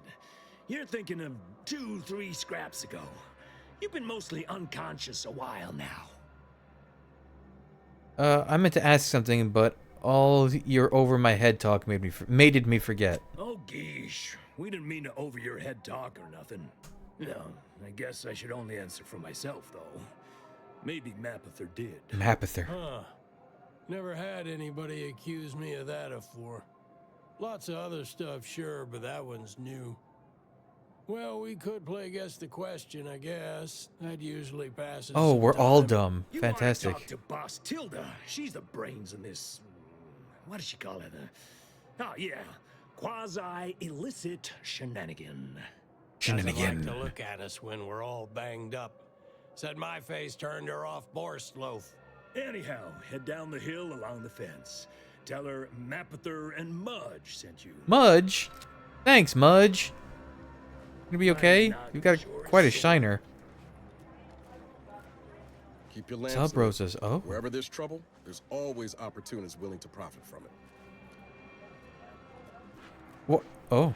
You're thinking of 2-3 scraps ago. You've been mostly unconscious a while now. I meant to ask something, but all your over my head talk made me forget. Oh, geesh. We didn't mean to over your head talk or nothing. No, I guess I should only answer for myself, though. Maybe Mapother did. Mapother. Huh. Never had anybody accuse me of that afore. Lots of other stuff, sure, but that one's new. Well, we could play guess the question, I guess. That usually passes. Oh, we're all dumb. You Fantastic. Talk to Boss Tilda. She's the brains in this. What does she call it? Oh, yeah. Quasi-illicit shenanigan. Doesn't like to look at us when we're all banged up. Said my face turned her off Borstloaf. Anyhow, head down the hill along the fence. Tell her Mapother and Mudge sent you. Mudge? Thanks, Mudge. Gonna be okay? You've got quite a shiner. Keep your lamps Sub Rosas. Oh. Wherever there's trouble, there's always opportunists willing to profit from it. What? Oh.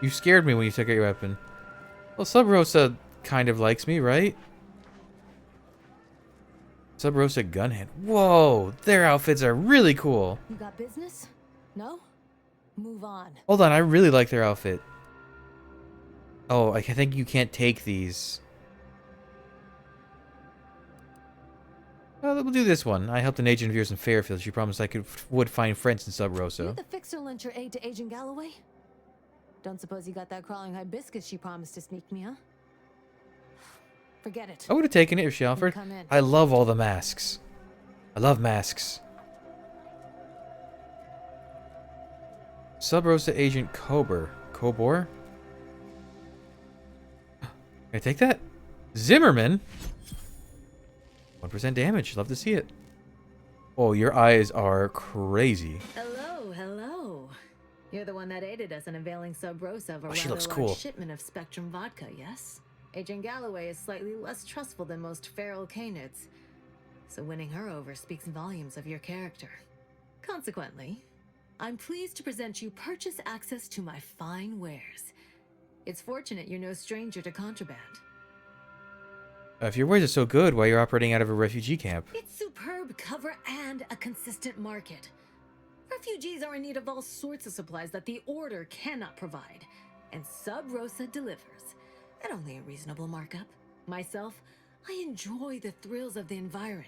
You scared me when you took out your weapon. Well, Sub Rosa kind of likes me, right? Sub Rosa Gunhead. Whoa, their outfits are really cool. You got business? No? Move on. Hold on, I really like their outfit. Oh, I think you can't take these. Well, we'll do this one. I helped an agent of yours in Fairfield. She promised I would find friends in Sub Rosa. You the fixer lent your aid to Agent Galloway? Don't suppose you got that crawling hibiscus she promised to sneak me, huh? Forget it. I would have taken it if she offered. Come in. I love all the masks. I love masks. Sub Rosa Agent Cobor. Cobor? Can I take that? Zimmerman? 1% damage. Love to see it. Oh, your eyes are crazy. Hello, hello. You're the one that aided us in availing Sub Rosa of a she rather looks large cool. shipment of Spectrum vodka, yes? Agent Galloway is slightly less trustful than most feral canids, so winning her over speaks volumes of your character. Consequently, I'm pleased to present you purchase access to my fine wares. It's fortunate you're no stranger to contraband. If your wares are so good, why you're operating out of a refugee camp? It's superb cover and a consistent market. Refugees are in need of all sorts of supplies that the Order cannot provide, and Sub Rosa delivers. At only a reasonable markup. Myself, I enjoy the thrills of the environ.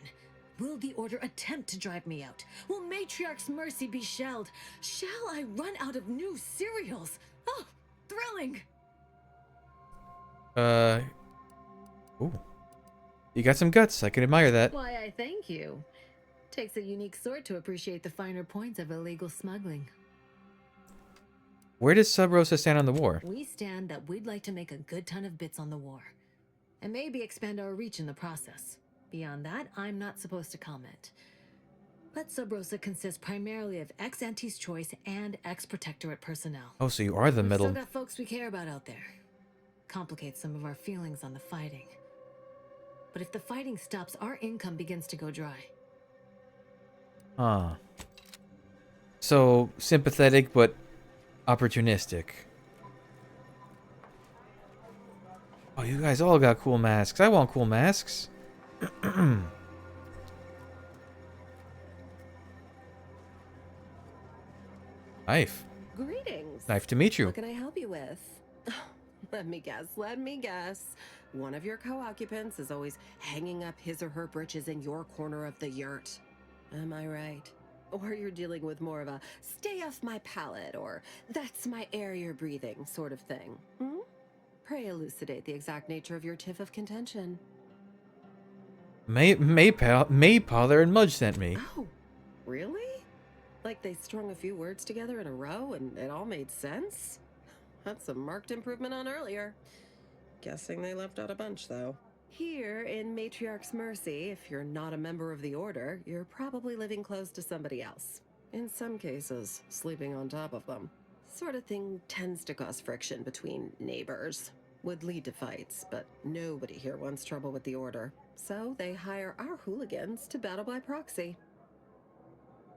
Will the Order attempt to drive me out? Will Matriarch's mercy be shelled? Shall I run out of new cereals? Oh, thrilling! Ooh. You got some guts. I can admire that. Why, I thank you. Takes a unique sort to appreciate the finer points of illegal smuggling. Where does Sub Rosa stand on the war? We stand that we'd like to make a good ton of bits on the war. And maybe expand our reach in the process. Beyond that, I'm not supposed to comment. But Sub Rosa consists primarily of ex-Anti's Choice and ex-Protectorate personnel. Oh, so you are the We've middle. still got folks we care about out there. Complicates some of our feelings on the fighting. But if the fighting stops, our income begins to go dry. Huh. So, sympathetic, but opportunistic. Oh, you guys all got cool masks. I want cool masks. Knife. Greetings. Nice to meet you. What can I help you with? Let me guess. One of your co-occupants is always hanging up his or her britches in your corner of the yurt. Am I right? Or you're dealing with more of a stay off my palate or that's my air you're breathing sort of thing. Hmm? Pray elucidate the exact nature of your tiff of contention. Maypother and Mudge sent me. Oh, really? Like they strung a few words together in a row and it all made sense? That's a marked improvement on earlier. Guessing they left out a bunch, though. Here in Matriarch's Mercy, if you're not a member of the Order, you're probably living close to somebody else. In some cases, sleeping on top of them. Sort of thing tends to cause friction between neighbors. Would lead to fights, but nobody here wants trouble with the Order. So they hire our hooligans to battle by proxy.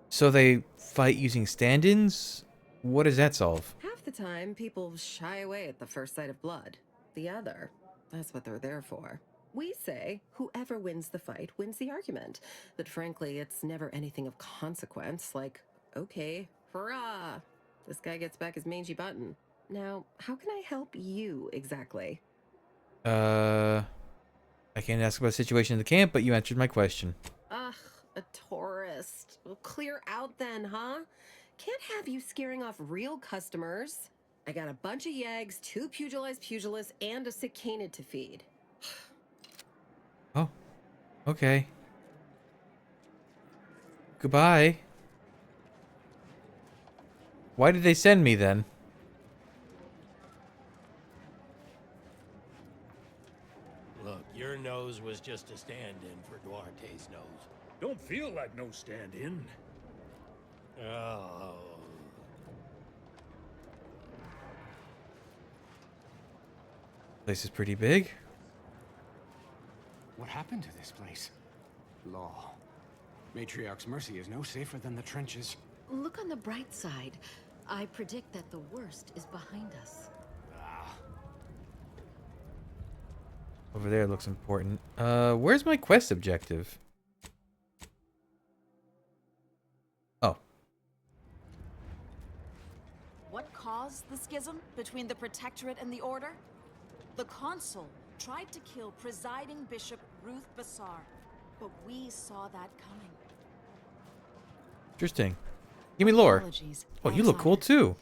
So they fight using stand-ins? What does that solve? Half the time, people shy away at the first sight of blood. The other, that's what they're there for. We say whoever wins the fight wins the argument. But frankly, it's never anything of consequence, like, okay, hurrah! This guy gets back his mangy button. Now, how can I help you exactly? I can't ask about the situation in the camp, but you answered my question. Ugh, a tourist. Well, clear out then, huh? Can't have you scaring off real customers. I got a bunch of yeggs, 2 pugilized pugilists, and a sick canid to feed. Oh, okay. Goodbye. Why did they send me then? Look, your nose was just a stand-in for Duarte's nose. Don't feel like no stand-in. Oh. Place is pretty big. What happened to this place? Law. Matriarch's Mercy is no safer than the trenches. Look on the bright side. I predict that the worst is behind us. Over there looks important. Where's my quest objective? Oh. What caused the schism between the Protectorate and the Order? The Consul tried to kill presiding Bishop Ruth Bassar, but we saw that coming. Interesting. Give me lore. Apologies. Oh, you look cool too.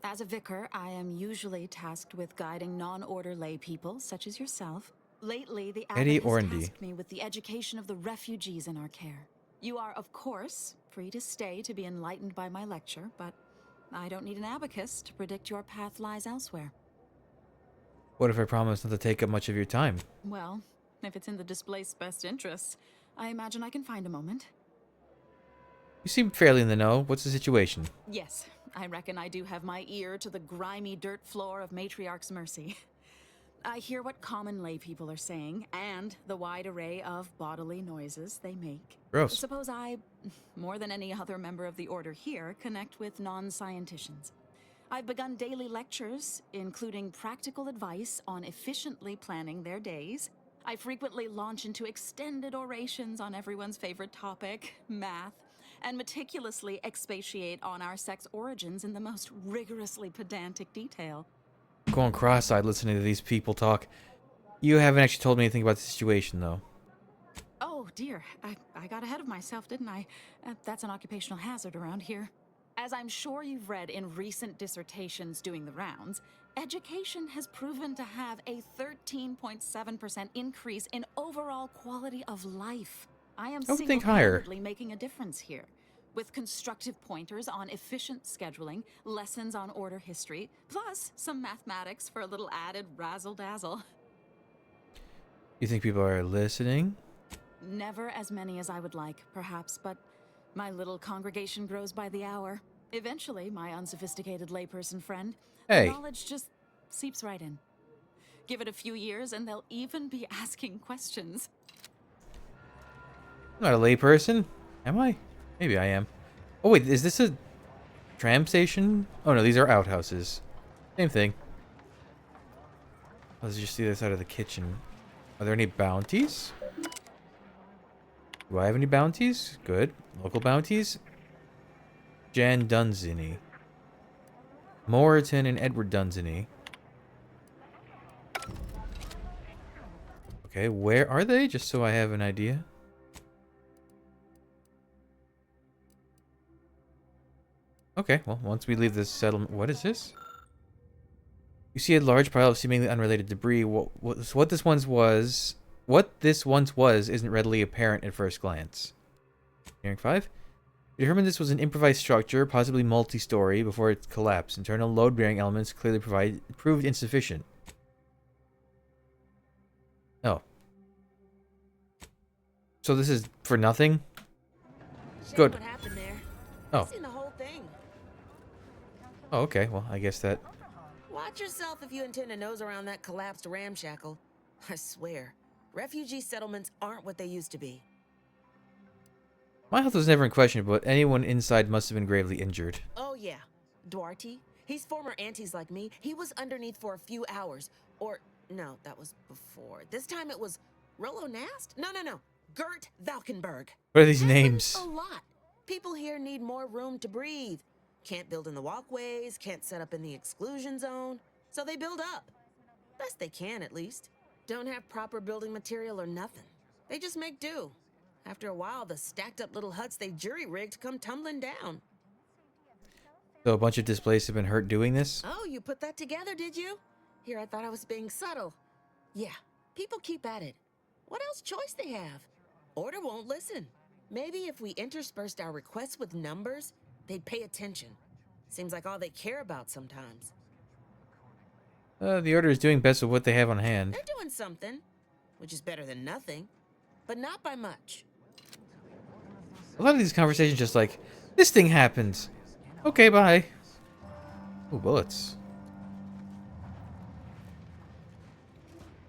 As a vicar, I am usually tasked with guiding non-order lay people, such as yourself. Lately, the Eddie abbot has Orndy. tasked me with the education of the refugees in our care. You are, of course, free to stay to be enlightened by my lecture, but I don't need an abacus to predict your path lies elsewhere. What if I promise not to take up much of your time? Well, if it's in the displaced's best interests, I imagine I can find a moment. You seem fairly in the know. What's the situation? Yes, I reckon I do have my ear to the grimy dirt floor of Matriarch's Mercy. I hear what common lay people are saying, and the wide array of bodily noises they make. Gross. Suppose I, more than any other member of the Order here, connect with non-scienticians. I've begun daily lectures, including practical advice on efficiently planning their days. I frequently launch into extended orations on everyone's favorite topic, math, and meticulously expatiate on our sex origins in the most rigorously pedantic detail. Going cross-eyed listening to these people talk. You haven't actually told me anything about the situation, though. Oh, dear. I got ahead of myself, didn't I? That's an occupational hazard around here. As I'm sure you've read in recent dissertations doing the rounds, education has proven to have a 13.7% increase in overall quality of life. I am I would think higher. single-handedly making a difference here, with constructive pointers on efficient scheduling, lessons on order history, plus some mathematics for a little added razzle-dazzle. You think people are listening? Never as many as I would like, perhaps, but my little congregation grows by the hour. Eventually, my unsophisticated layperson friend, Hey. knowledge just seeps right in. Give it a few years and they'll even be asking questions. I'm not a layperson. Am I? Maybe I am. Oh wait, is this a tram station? Oh no, these are outhouses. Same thing. Let's just see this out of the kitchen. Are there any bounties? Do I have any bounties? Good. Local bounties? Jan Dunsany. Moreton and Edward Dunsany. Okay, where are they? Just so I have an idea. Okay, well, once we leave this settlement... What is this? You see a large pile of seemingly unrelated debris. What this once was isn't readily apparent at first glance. Engineering 5. You determined this was an improvised structure, possibly multi-story, before it collapsed. Internal load-bearing elements clearly proved insufficient. Oh. So this is for nothing? Good. What happened there? Oh. I've seen the whole thing. Oh, okay. Well, I guess that... Watch yourself if you intend to nose around that collapsed ramshackle. I swear, refugee settlements aren't what they used to be. My health was never in question, but anyone inside must have been gravely injured. Oh yeah, Duarte. He's former antis like me. He was underneath for a few hours. Or, no, that was before. This time it was Rollo Nast? No. Gert Valkenburg. What are these names? A lot. People here need more room to breathe. Can't build in the walkways, can't set up in the exclusion zone. So they build up. Best they can, at least. Don't have proper building material or nothing. They just make do. After a while, the stacked up little huts they jury-rigged come tumbling down. So a bunch of displaced have been hurt doing this? Oh, you put that together, did you? Here, I thought I was being subtle. Yeah, people keep at it. What else choice they have? Order won't listen. Maybe if we interspersed our requests with numbers, they'd pay attention. Seems like all they care about sometimes. The Order is doing best with what they have on hand. They're doing something, which is better than nothing, but not by much. A lot of these conversations just like, this thing happened. Okay, bye. Ooh, bullets.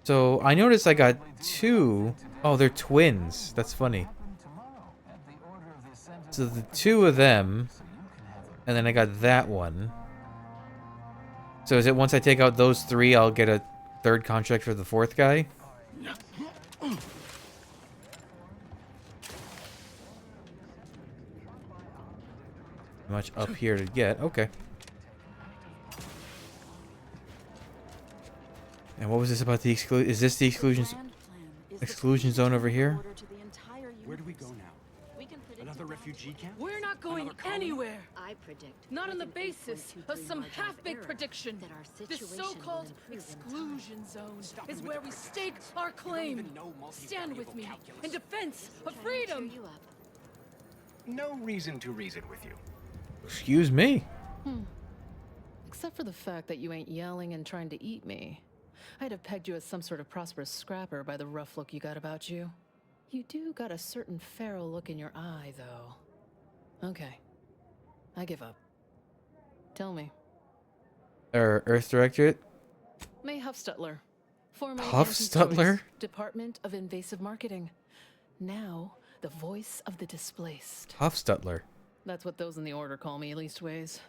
So, I noticed I got 2. Oh, they're twins. That's funny. So the 2 of them, and then I got that one. So is it once I take out those 3, I'll get a 3rd contract for the 4th guy? Much up here to get. Okay. And what was this about the exclusion? Is this the exclusion zone over here? Where do we go now? Another refugee camp? We're not going anywhere. I predict. Not on the basis of some half-baked prediction. This so-called exclusion zone is where we stake our claim. Stand with me in defense of freedom. No reason to reason with you. Excuse me. Except for the fact that you ain't yelling and trying to eat me. I'd have pegged you as some sort of prosperous scrapper by the rough look you got about you. You do got a certain feral look in your eye, though. Okay. I give up. Tell me. Earth Directorate? May Huffstutler. Formerly Huffstutler? Department of Invasive Marketing. Now, the voice of the displaced. Huffstutler. That's what those in the Order call me, leastways.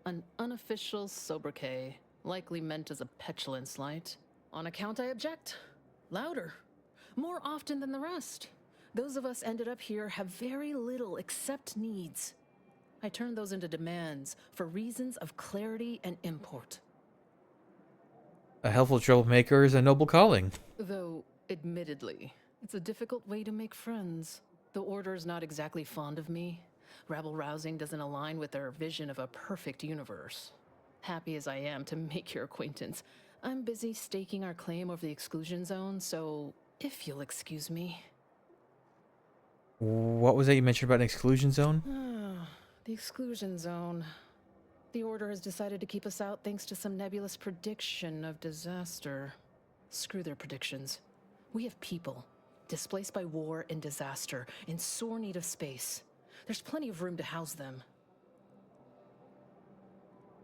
An unofficial sobriquet, likely meant as a petulant slight. On account, I object. Louder. More often than the rest. Those of us ended up here have very little except needs. I turn those into demands for reasons of clarity and import. A helpful troublemaker is a noble calling. Though, admittedly, it's a difficult way to make friends. The Order's not exactly fond of me. Rabble-rousing doesn't align with their vision of a perfect universe. Happy as I am to make your acquaintance, I'm busy staking our claim over the exclusion zone, so if you'll excuse me. What was that you mentioned about an exclusion zone? The exclusion zone. The Order has decided to keep us out thanks to some nebulous prediction of disaster. Screw their predictions. We have people, displaced by war and disaster, in sore need of space. There's plenty of room to house them.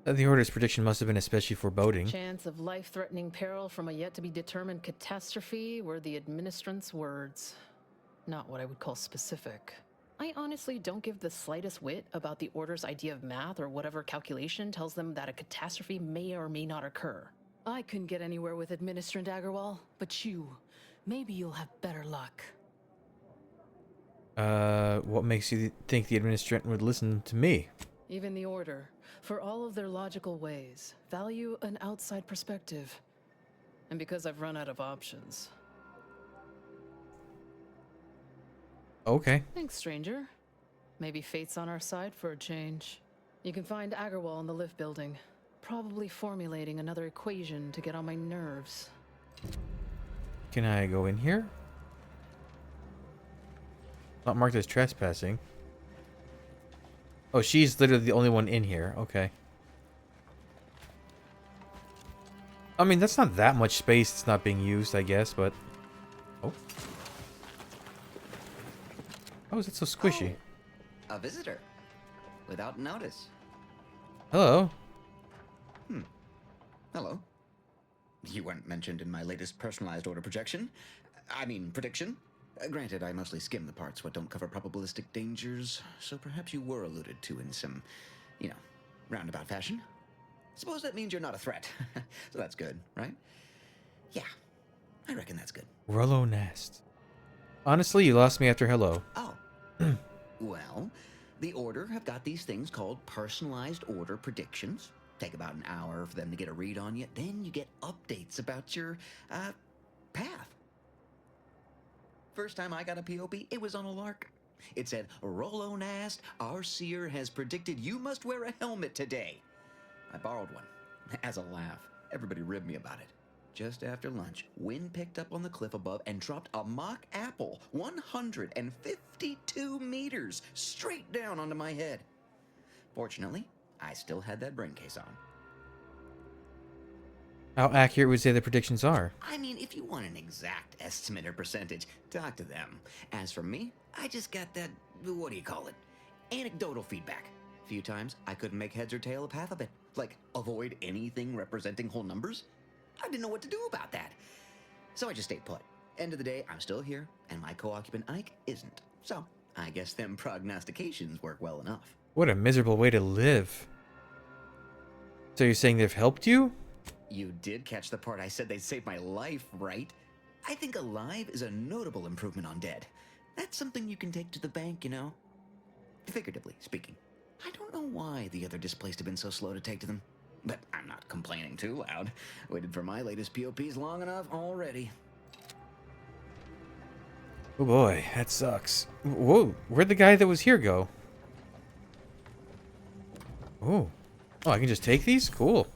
The Order's prediction must have been especially foreboding. Chance of life-threatening peril from a yet-to-be-determined catastrophe were the administrant's words. Not what I would call specific. I honestly don't give the slightest whit about the Order's idea of math or whatever calculation tells them that a catastrophe may or may not occur. I couldn't get anywhere with Administrant Agarwal, but maybe you'll have better luck. What makes you think the Administrant would listen to me? Even the Order, for all of their logical ways, value an outside perspective. And because I've run out of options. Okay. Thanks, stranger. Maybe fate's on our side for a change. You can find Agarwal in the lift building. probably formulating another equation to get on my nerves. Can I go in here? Not marked as trespassing. Oh, she's literally the only one in here. Okay. I mean, that's not that much space that's not being used, I guess, but... Oh. How is it so squishy? A visitor. Without notice. Hello. Hello. You weren't mentioned in my latest personalized order projection. I mean, prediction. Granted, I mostly skim the parts what don't cover probabilistic dangers, so perhaps you were alluded to in some, roundabout fashion. Suppose that means you're not a threat. So that's good, right? Yeah, I reckon that's good. Rollo Nast. Honestly, you lost me after hello. Oh. Well, the Order have got these things called personalized order predictions. Take about an hour for them to get a read on you. Then you get updates about your, path. First time I got a POP, it was on a lark. It said, Rollo Nast, our seer has predicted you must wear a helmet today. I borrowed one. As a laugh, everybody ribbed me about it. Just after lunch, wind picked up on the cliff above and dropped a mock apple 152 meters straight down onto my head. Fortunately, I still had that brain case on. How accurate would you say the predictions are? I mean, if you want an exact estimate or percentage, talk to them. As for me, I just got that, anecdotal feedback. A few times, I couldn't make heads or tail of half of it. Like, avoid anything representing whole numbers. I didn't know what to do about that. So I just stayed put. End of the day, I'm still here, and my co-occupant Ike isn't. So, I guess them prognostications work well enough. What a miserable way to live. So you're saying they've helped you? You did catch the part I said they'd save my life, right? I think alive is a notable improvement on dead. That's something you can take to the bank, Figuratively speaking. I don't know why the other displaced have been so slow to take to them. But I'm not complaining too loud. Waited for my latest POPs long enough already. Oh boy, that sucks. Whoa, where'd the guy that was here go? Oh. Oh, I can just take these? Cool.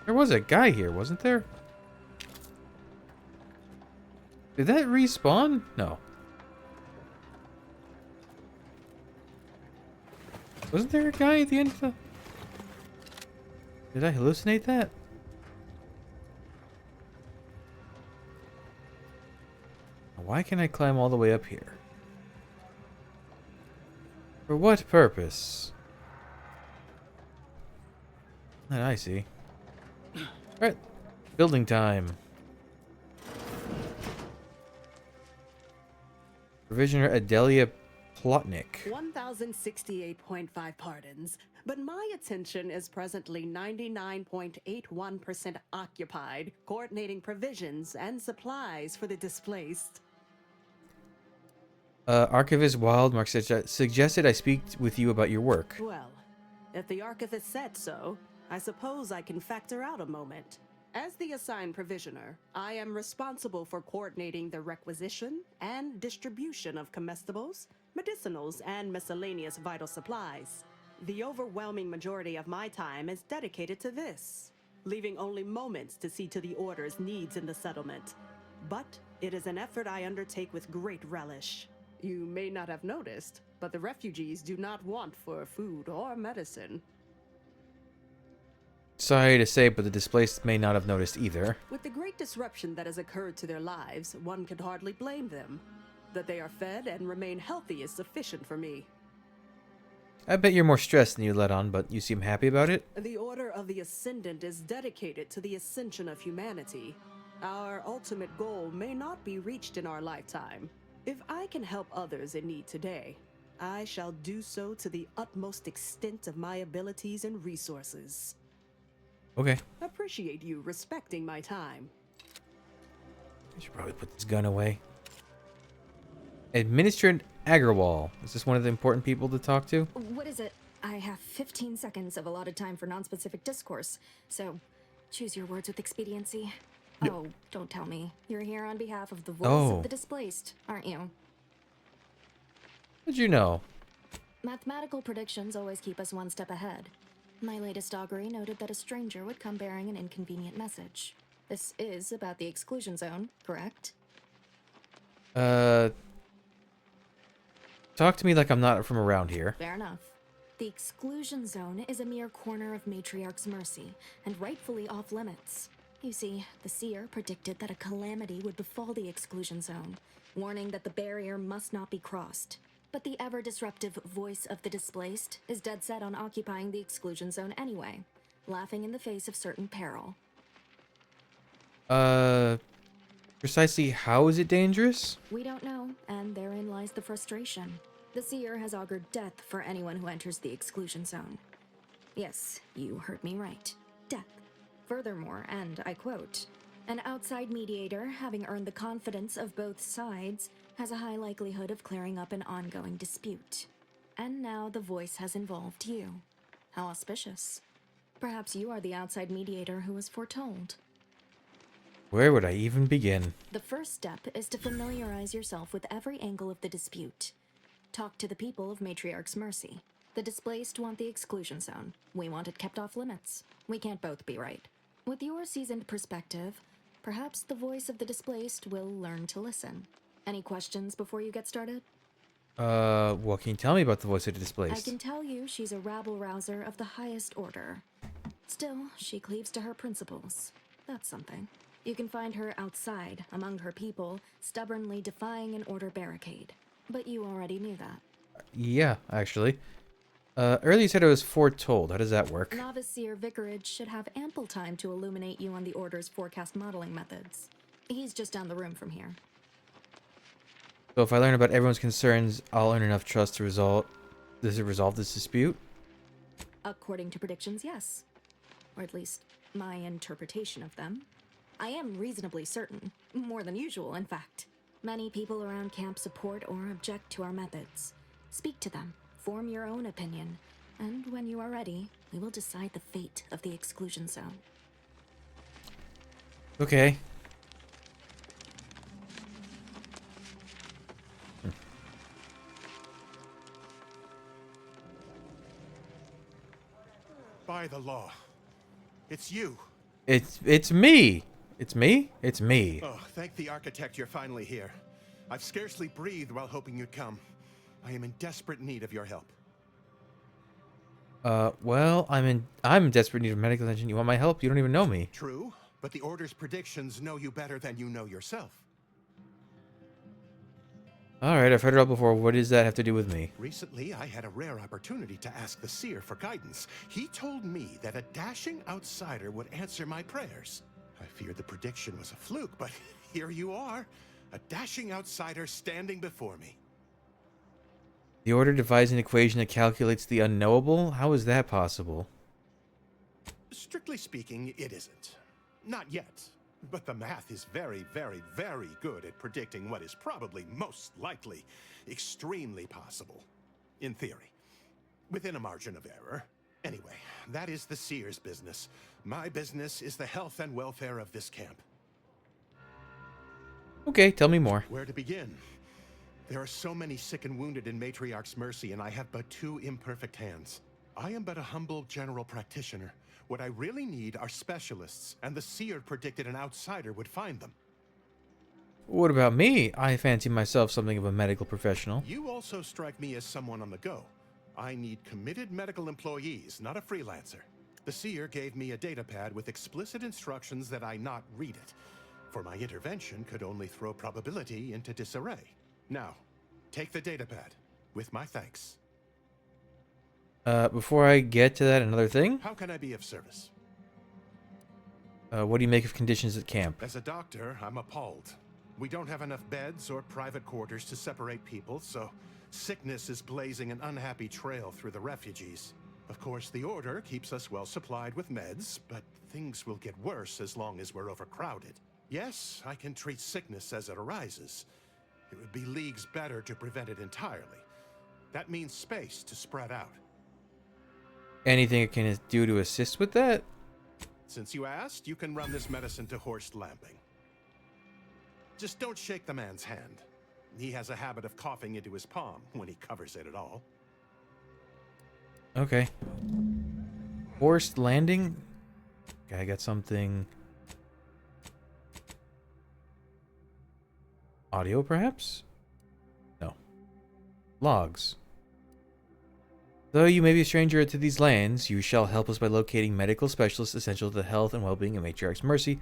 There was a guy here, wasn't there? Did that respawn? No. Wasn't there a guy at the end of the... Did I hallucinate that? Why can I climb all the way up here? For what purpose? That I see. Alright, building time. Provisioner Adelia Plotnik. 1,068.5 pardons, but my attention is presently 99.81% occupied, coordinating provisions and supplies for the displaced. Archivist Wildmark suggested I speak with you about your work. Well, if the Archivist said so, I suppose I can factor out a moment. As the assigned provisioner, I am responsible for coordinating the requisition and distribution of comestibles, medicinals, and miscellaneous vital supplies. The overwhelming majority of my time is dedicated to this, leaving only moments to see to the Order's needs in the settlement. But it is an effort I undertake with great relish. You may not have noticed, but the refugees do not want for food or medicine. Sorry to say, but the displaced may not have noticed either. With the great disruption that has occurred to their lives, one could hardly blame them. That they are fed and remain healthy is sufficient for me. I bet you're more stressed than you let on, but you seem happy about it? The Order of the Ascendant is dedicated to the ascension of humanity. Our ultimate goal may not be reached in our lifetime. If I can help others in need today, I shall do so to the utmost extent of my abilities and resources. Okay. Appreciate you respecting my time. I should probably put this gun away. Administrator Agarwal. Is this one of the important people to talk to? What is it? I have 15 seconds of allotted time for non-specific discourse, so choose your words with expediency. Yep. Oh, don't tell me. You're here on behalf of the voice of the displaced, aren't you? How'd you know? Mathematical predictions always keep us one step ahead. My latest augury noted that a stranger would come bearing an inconvenient message. This is about the exclusion zone, correct? Talk to me like I'm not from around here. Fair enough. The exclusion zone is a mere corner of Matriarch's mercy, and rightfully off limits. You see, the seer predicted that a calamity would befall the exclusion zone, warning that the barrier must not be crossed. But the ever-disruptive voice of the displaced is dead set on occupying the exclusion zone anyway, laughing in the face of certain peril. Precisely how is it dangerous? We don't know, and therein lies the frustration. The seer has augured death for anyone who enters the exclusion zone. Yes, you heard me right. Death. Furthermore, and I quote, "An outside mediator, having earned the confidence of both sides, has a high likelihood of clearing up an ongoing dispute." And now the voice has involved you. How auspicious. Perhaps you are the outside mediator who was foretold. Where would I even begin? The first step is to familiarize yourself with every angle of the dispute. Talk to the people of Matriarch's mercy. The displaced want the exclusion zone. We want it kept off limits. We can't both be right. With your seasoned perspective, perhaps the voice of the displaced will learn to listen. Any questions before you get started? What can you tell me about the voice of the I displaced? can tell you she's a rabble-rouser of the highest order. Still, she cleaves to her principles. That's something. You can find her outside, among her people, stubbornly defying an order barricade. But you already knew that. Yeah, actually. Earlier you said it was foretold. How does that work? Novice Seer Vicarage should have ample time to illuminate you on the Order's forecast modeling methods. He's just down the room from here. So if I learn about everyone's concerns, I'll earn enough trust to resolve this dispute? According to predictions, yes. Or at least, my interpretation of them. I am reasonably certain. More than usual, in fact. Many people around camp support or object to our methods. Speak to them. Form your own opinion. And when you are ready, we will decide the fate of the exclusion zone. Okay. By the law. It's you. It's me. It's me? It's me. Oh, thank the architect you're finally here. I've scarcely breathed while hoping you'd come. I am in desperate need of your help. Well, I'm in desperate need of medical attention. You want my help? You don't even know me. True, but the Order's predictions know you better than you know yourself. Alright, I've heard it all before. What does that have to do with me? Recently, I had a rare opportunity to ask the Seer for guidance. He told me that a dashing outsider would answer my prayers. I feared the prediction was a fluke, but here you are. A dashing outsider standing before me. The Order devised an equation that calculates the unknowable? How is that possible? Strictly speaking, it isn't. Not yet. But the math is very, very, very good at predicting what is probably most likely extremely possible. In theory. Within a margin of error. Anyway, that is the Seer's business. My business is the health and welfare of this camp. Okay, tell me more. Where to begin? There are so many sick and wounded in Matriarch's mercy, and I have but 2 imperfect hands. I am but a humble general practitioner. What I really need are specialists, and the Seer predicted an outsider would find them. What about me? I fancy myself something of a medical professional. You also strike me as someone on the go. I need committed medical employees, not a freelancer. The Seer gave me a datapad with explicit instructions that I not read it, for my intervention could only throw probability into disarray. Now, take the datapad, with my thanks. Before I get to that, another thing? How can I be of service? What do you make of conditions at camp? As a doctor, I'm appalled. We don't have enough beds or private quarters to separate people, so sickness is blazing an unhappy trail through the refugees. Of course, the Order keeps us well supplied with meds, but things will get worse as long as we're overcrowded. Yes, I can treat sickness as it arises. It would be leagues better to prevent it entirely. That means space to spread out. Anything I can do to assist with that? Since you asked, you can run this medicine to Horst Lamping. Just don't shake the man's hand. He has a habit of coughing into his palm when he covers it at all. Okay. Forced landing? Okay, I got something. Audio, perhaps? No. Logs. Though you may be a stranger to these lands, you shall help us by locating medical specialists essential to the health and well-being of Matriarch's Mercy.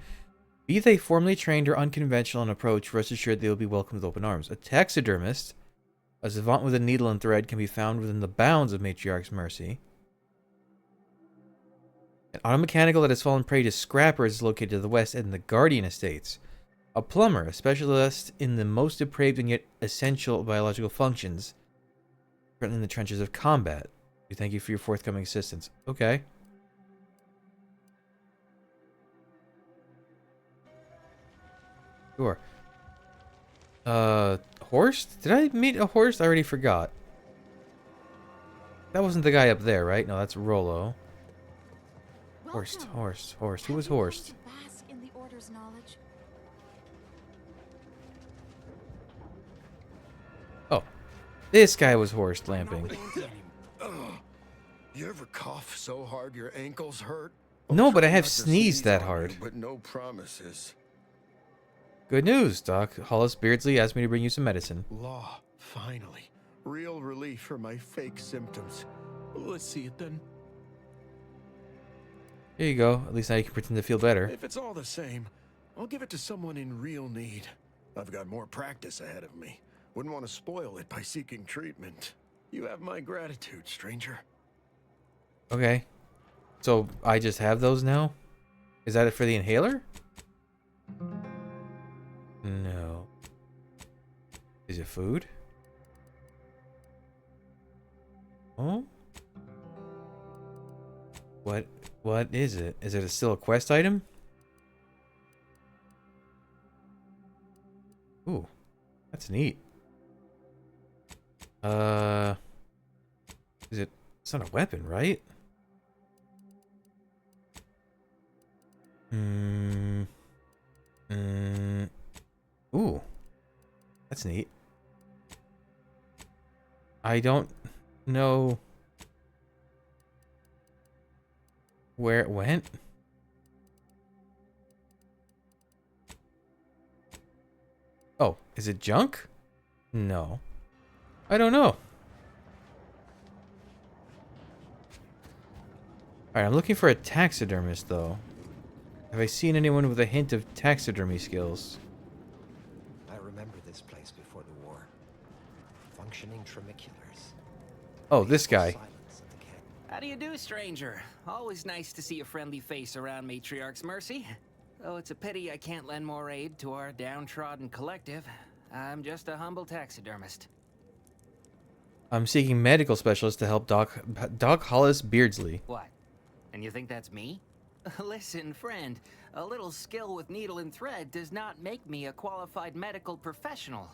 Be they formally trained or unconventional in approach, rest assured they will be welcomed with open arms. A taxidermist, a savant with a needle and thread, can be found within the bounds of Matriarch's Mercy. An automechanical that has fallen prey to scrappers is located to the west in the Guardian Estates. A plumber, a specialist in the most depraved and yet essential biological functions, currently in the trenches of combat. We thank you for your forthcoming assistance. Okay. Sure. Horst? Did I meet a Horst? I already forgot. That wasn't the guy up there, right? No, that's Rollo. Horst. Who was Horst? Bask in the Order's knowledge. Oh. This guy was Horst lamping. You ever cough so hard your ankles hurt? No, but I Try have not to sneezed sneeze that on hard. you, but no promises. Good news, Doc. Hollis Beardsley asked me to bring you some medicine. Law, finally. Real relief for my fake symptoms. Let's see it then. Here you go. At least now you can pretend to feel better. If it's all the same, I'll give it to someone in real need. I've got more practice ahead of me. Wouldn't want to spoil it by seeking treatment. You have my gratitude, stranger. Okay. So I just have those now? Is that it for the inhaler? No. Is it food? Oh? What is it? Is it still a quest item? Ooh. That's neat. Is it? It's not a weapon, right? Ooh. That's neat. I don't know where it went. Oh, is it junk? No. I don't know. Alright, I'm looking for a taxidermist, though. Have I seen anyone with a hint of taxidermy skills? I remember this place before the war. Functioning tramiculars. Oh, this guy. How do you do, stranger? Always nice to see a friendly face around Matriarch's Mercy. Oh, it's a pity I can't lend more aid to our downtrodden collective. I'm just a humble taxidermist. I'm seeking medical specialists to help Doc Hollis Beardsley. What? And you think that's me? Listen, friend, a little skill with needle and thread does not make me a qualified medical professional.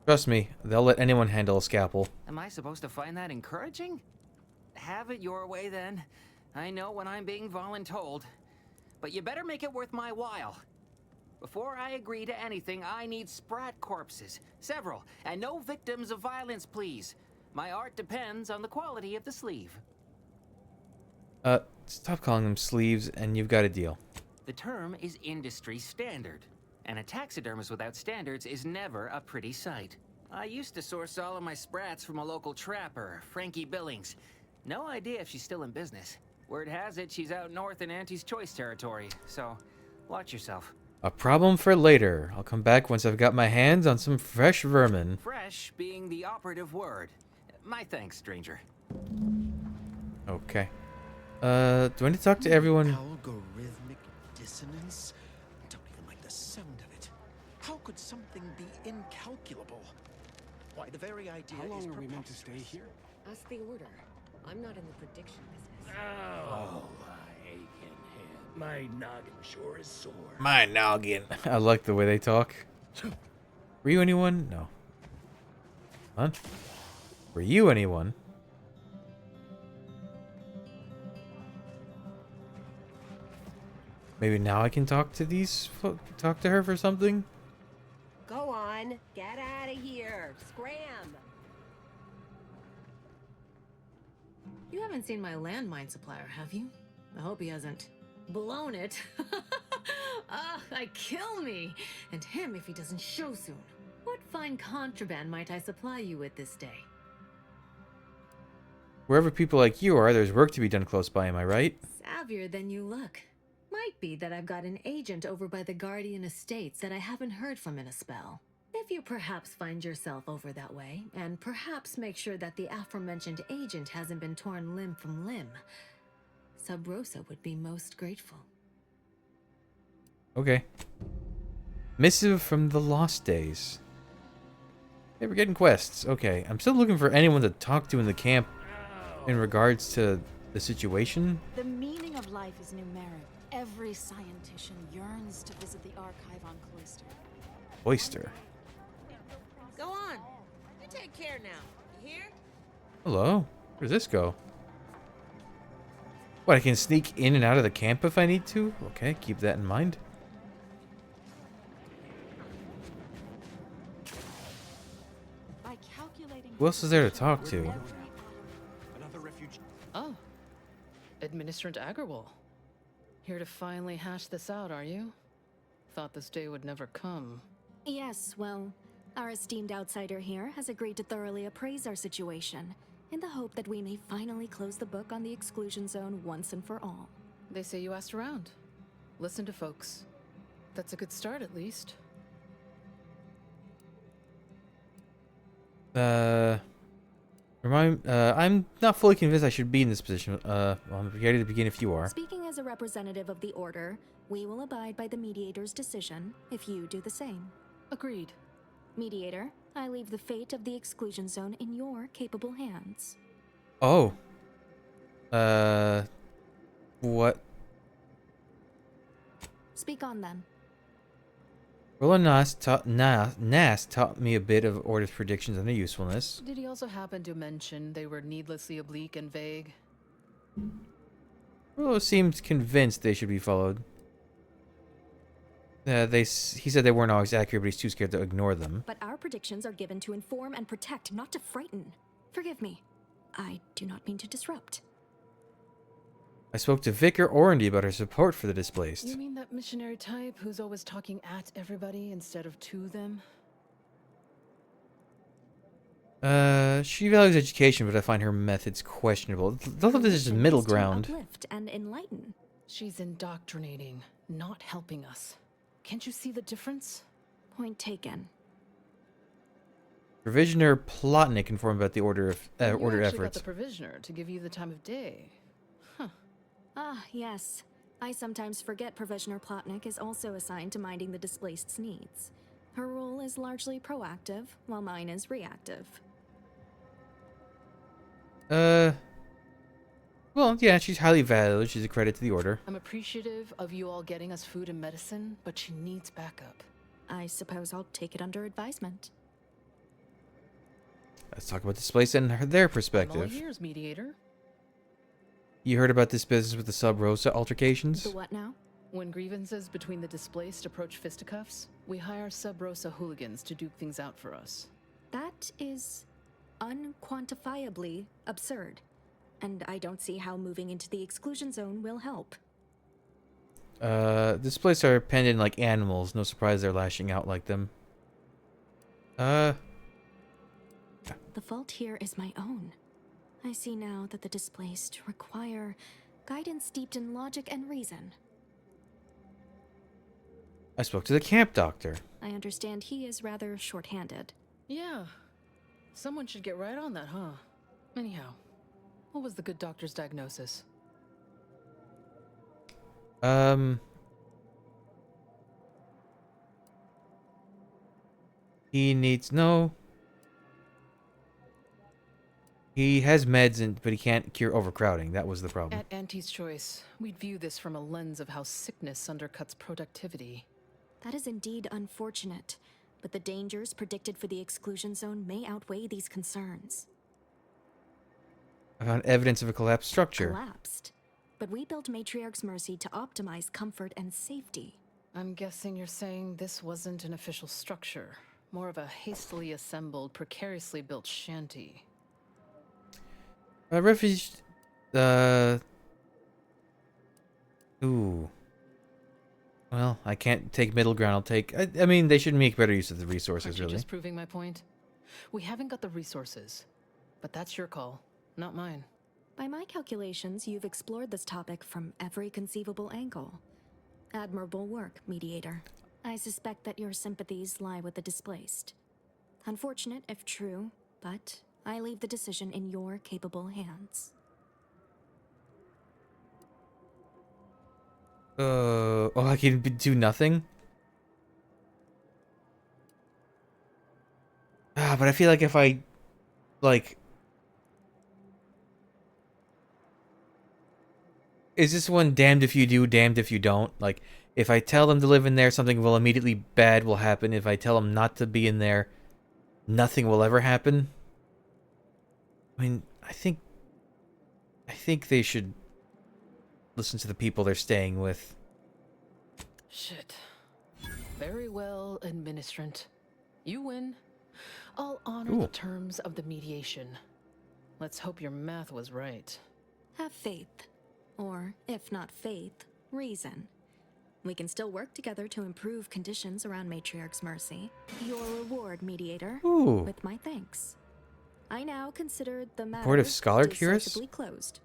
Trust me, they'll let anyone handle a scalpel. Am I supposed to find that encouraging? Have it your way, then. I know when I'm being voluntold. But you better make it worth my while. Before I agree to anything, I need sprat corpses. Several. And no victims of violence, please. My art depends on the quality of the sleeve. Stop calling them sleeves and you've got a deal. The term is industry standard. And a taxidermist without standards is never a pretty sight. I used to source all of my sprats from a local trapper, Frankie Billings. No idea if she's still in business. Word has it she's out north in Auntie's Choice territory, so watch yourself. A problem for later. I'll come back once I've got my hands on some fresh vermin. Fresh being the operative word. My thanks, stranger. Okay. Do I need to talk to everyone? Algorithmic dissonance? I don't even like the sound of it. How could something be incalculable? Why, the very idea How long is are we meant to stay here? Ask the Order. I'm not in the prediction business. Oh, my aching head. My noggin sure is sore. My noggin. I like the way they talk. Were you anyone? No. Huh? Were you anyone? Maybe now I can talk to these talk to her for something? Go on, get out of here. Scram. You haven't haven't seen my landmine supplier, have you? I hope he hasn't blown it. Kill me! And him if he doesn't show soon. What fine contraband might I supply you with this day? Wherever people like you are, there's work to be done close by, am I right? Savvier than you look. Might be that I've got an agent over by the Guardian Estates that I haven't heard from in a spell. If you perhaps find yourself over that way, and perhaps make sure that the aforementioned agent hasn't been torn limb from limb, Sub Rosa would be most grateful. Okay. Missive from the Lost Days. Hey, we're getting quests. Okay, I'm still looking for anyone to talk to in the camp in regards to the situation. The meaning of life is numeric. Every scientician yearns to visit the archive on Cloister. Oyster. Go on. You take care now. You hear? Hello? Where does this go? What, I can sneak in and out of the camp if I need to? Okay, keep that in mind. Who else is there to talk to? Oh. Administrator Agarwal. Here to finally hash this out, are you? Thought this day would never come. Yes, well, our esteemed outsider here has agreed to thoroughly appraise our situation, in the hope that we may finally close the book on the exclusion zone once and for all. They say you asked around. Listen to folks. That's a good start, at least. I'm not fully convinced I should be in this position. Well, I'm ready to begin if you are. Speaking as a representative of the Order, we will abide by the Mediator's decision if you do the same. Agreed. Mediator, I leave the fate of the exclusion zone in your capable hands. Oh. What? Speak on then. Roland Nast taught me a bit of Order's predictions and their usefulness. Did he also happen to mention they were needlessly oblique and vague? Rolo seemed convinced they should be followed. He said they weren't always accurate, but he's too scared to ignore them. But our predictions are given to inform and protect, not to frighten. Forgive me. I do not mean to disrupt. I spoke to Vicar Orandy about her support for the displaced. You mean that missionary type who's always talking at everybody instead of to them? She values education, but I find her methods questionable. All of this is middle ground. Uplift and enlighten. She's indoctrinating, not helping us. Can't you see the difference? Point taken. Provisioner Plotnik informed about the order You efforts. got the provisioner to give you the time of day. Huh. Ah, yes. I sometimes forget Provisioner Plotnik is also assigned to minding the displaced's needs. Her role is largely proactive, while mine is reactive. Well, yeah, she's highly valued. She's a credit to the Order. I'm appreciative of you all getting us food and medicine, but she needs backup. I suppose I'll take it under advisement. Let's talk about displaced and their I'm all perspective. ears, Mediator. You heard about this business with the Sub Rosa altercations? The what now? When grievances between the displaced approach fisticuffs, we hire Sub Rosa hooligans to duke things out for us. That is unquantifiably absurd. And I don't see how moving into the exclusion zone will help. Displaced are penned in like animals. No surprise they're lashing out like them. The fault here is my own. I see now that the displaced require guidance steeped in logic and reason. I spoke to the camp doctor. I understand he is rather short-handed. Yeah. Someone should get right on that, huh? Anyhow, what was the good doctor's diagnosis? He needs He has meds, but he can't cure overcrowding. That was the problem. At Auntie's Choice, we'd view this from a lens of how sickness undercuts productivity. That is indeed unfortunate, but the dangers predicted for the exclusion zone may outweigh these concerns. I found evidence of a collapsed structure. Collapsed? But we built Matriarch's Mercy to optimize comfort and safety. I'm guessing you're saying this wasn't an official structure, more of a hastily assembled, precariously built shanty. Ooh. Well, I can't take middle ground. I'll take... I mean, they should make better use of the resources, Aren't you really. just proving my point? We haven't got the resources, but that's your call, not mine. By my calculations, you've explored this topic from every conceivable angle. Admirable work, Mediator. I suspect that your sympathies lie with the displaced. Unfortunate if true, but I leave the decision in your capable hands. Oh, I can do nothing? Ah, but I feel like if I, like... Is this one damned if you do, damned if you don't? Like, if I tell them to live in there, something will immediately bad will happen. If I tell them not to be in there, nothing will ever happen? I mean, I think they should listen to the people they're staying with. Shit. Very well, Administrant. You win. I'll honor the terms of the mediation. Let's hope your math was right. Have faith. Or, if not faith, reason. We can still work together to improve conditions around Matriarch's Mercy. Your reward, Mediator. Ooh. With my thanks. I now consider the matter Board of Scholar Curious? decisively closed.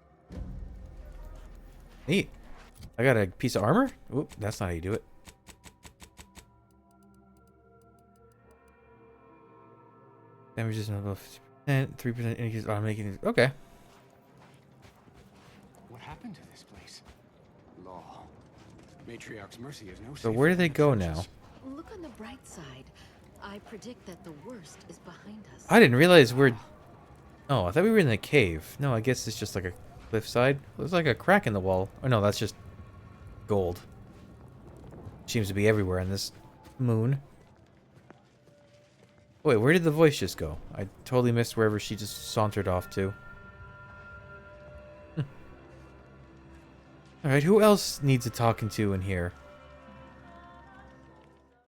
Neat. I got a piece of armor? Oop, that's not how you do it. Damage is above 50%, 3% increase automatic. Okay. What happened to this place? Law. Matriarch's Mercy is no So where do they go now? Look on the bright side. I predict that the worst is behind us. I didn't realize we're... Oh, I thought we were in the cave. No, I guess it's just like a cliffside. Looks like a crack in the wall. Oh no, that's just gold. Seems to be everywhere on this moon. Wait, where did the voice just go? I totally missed wherever she just sauntered off to. Alright, who else needs a talking to in here?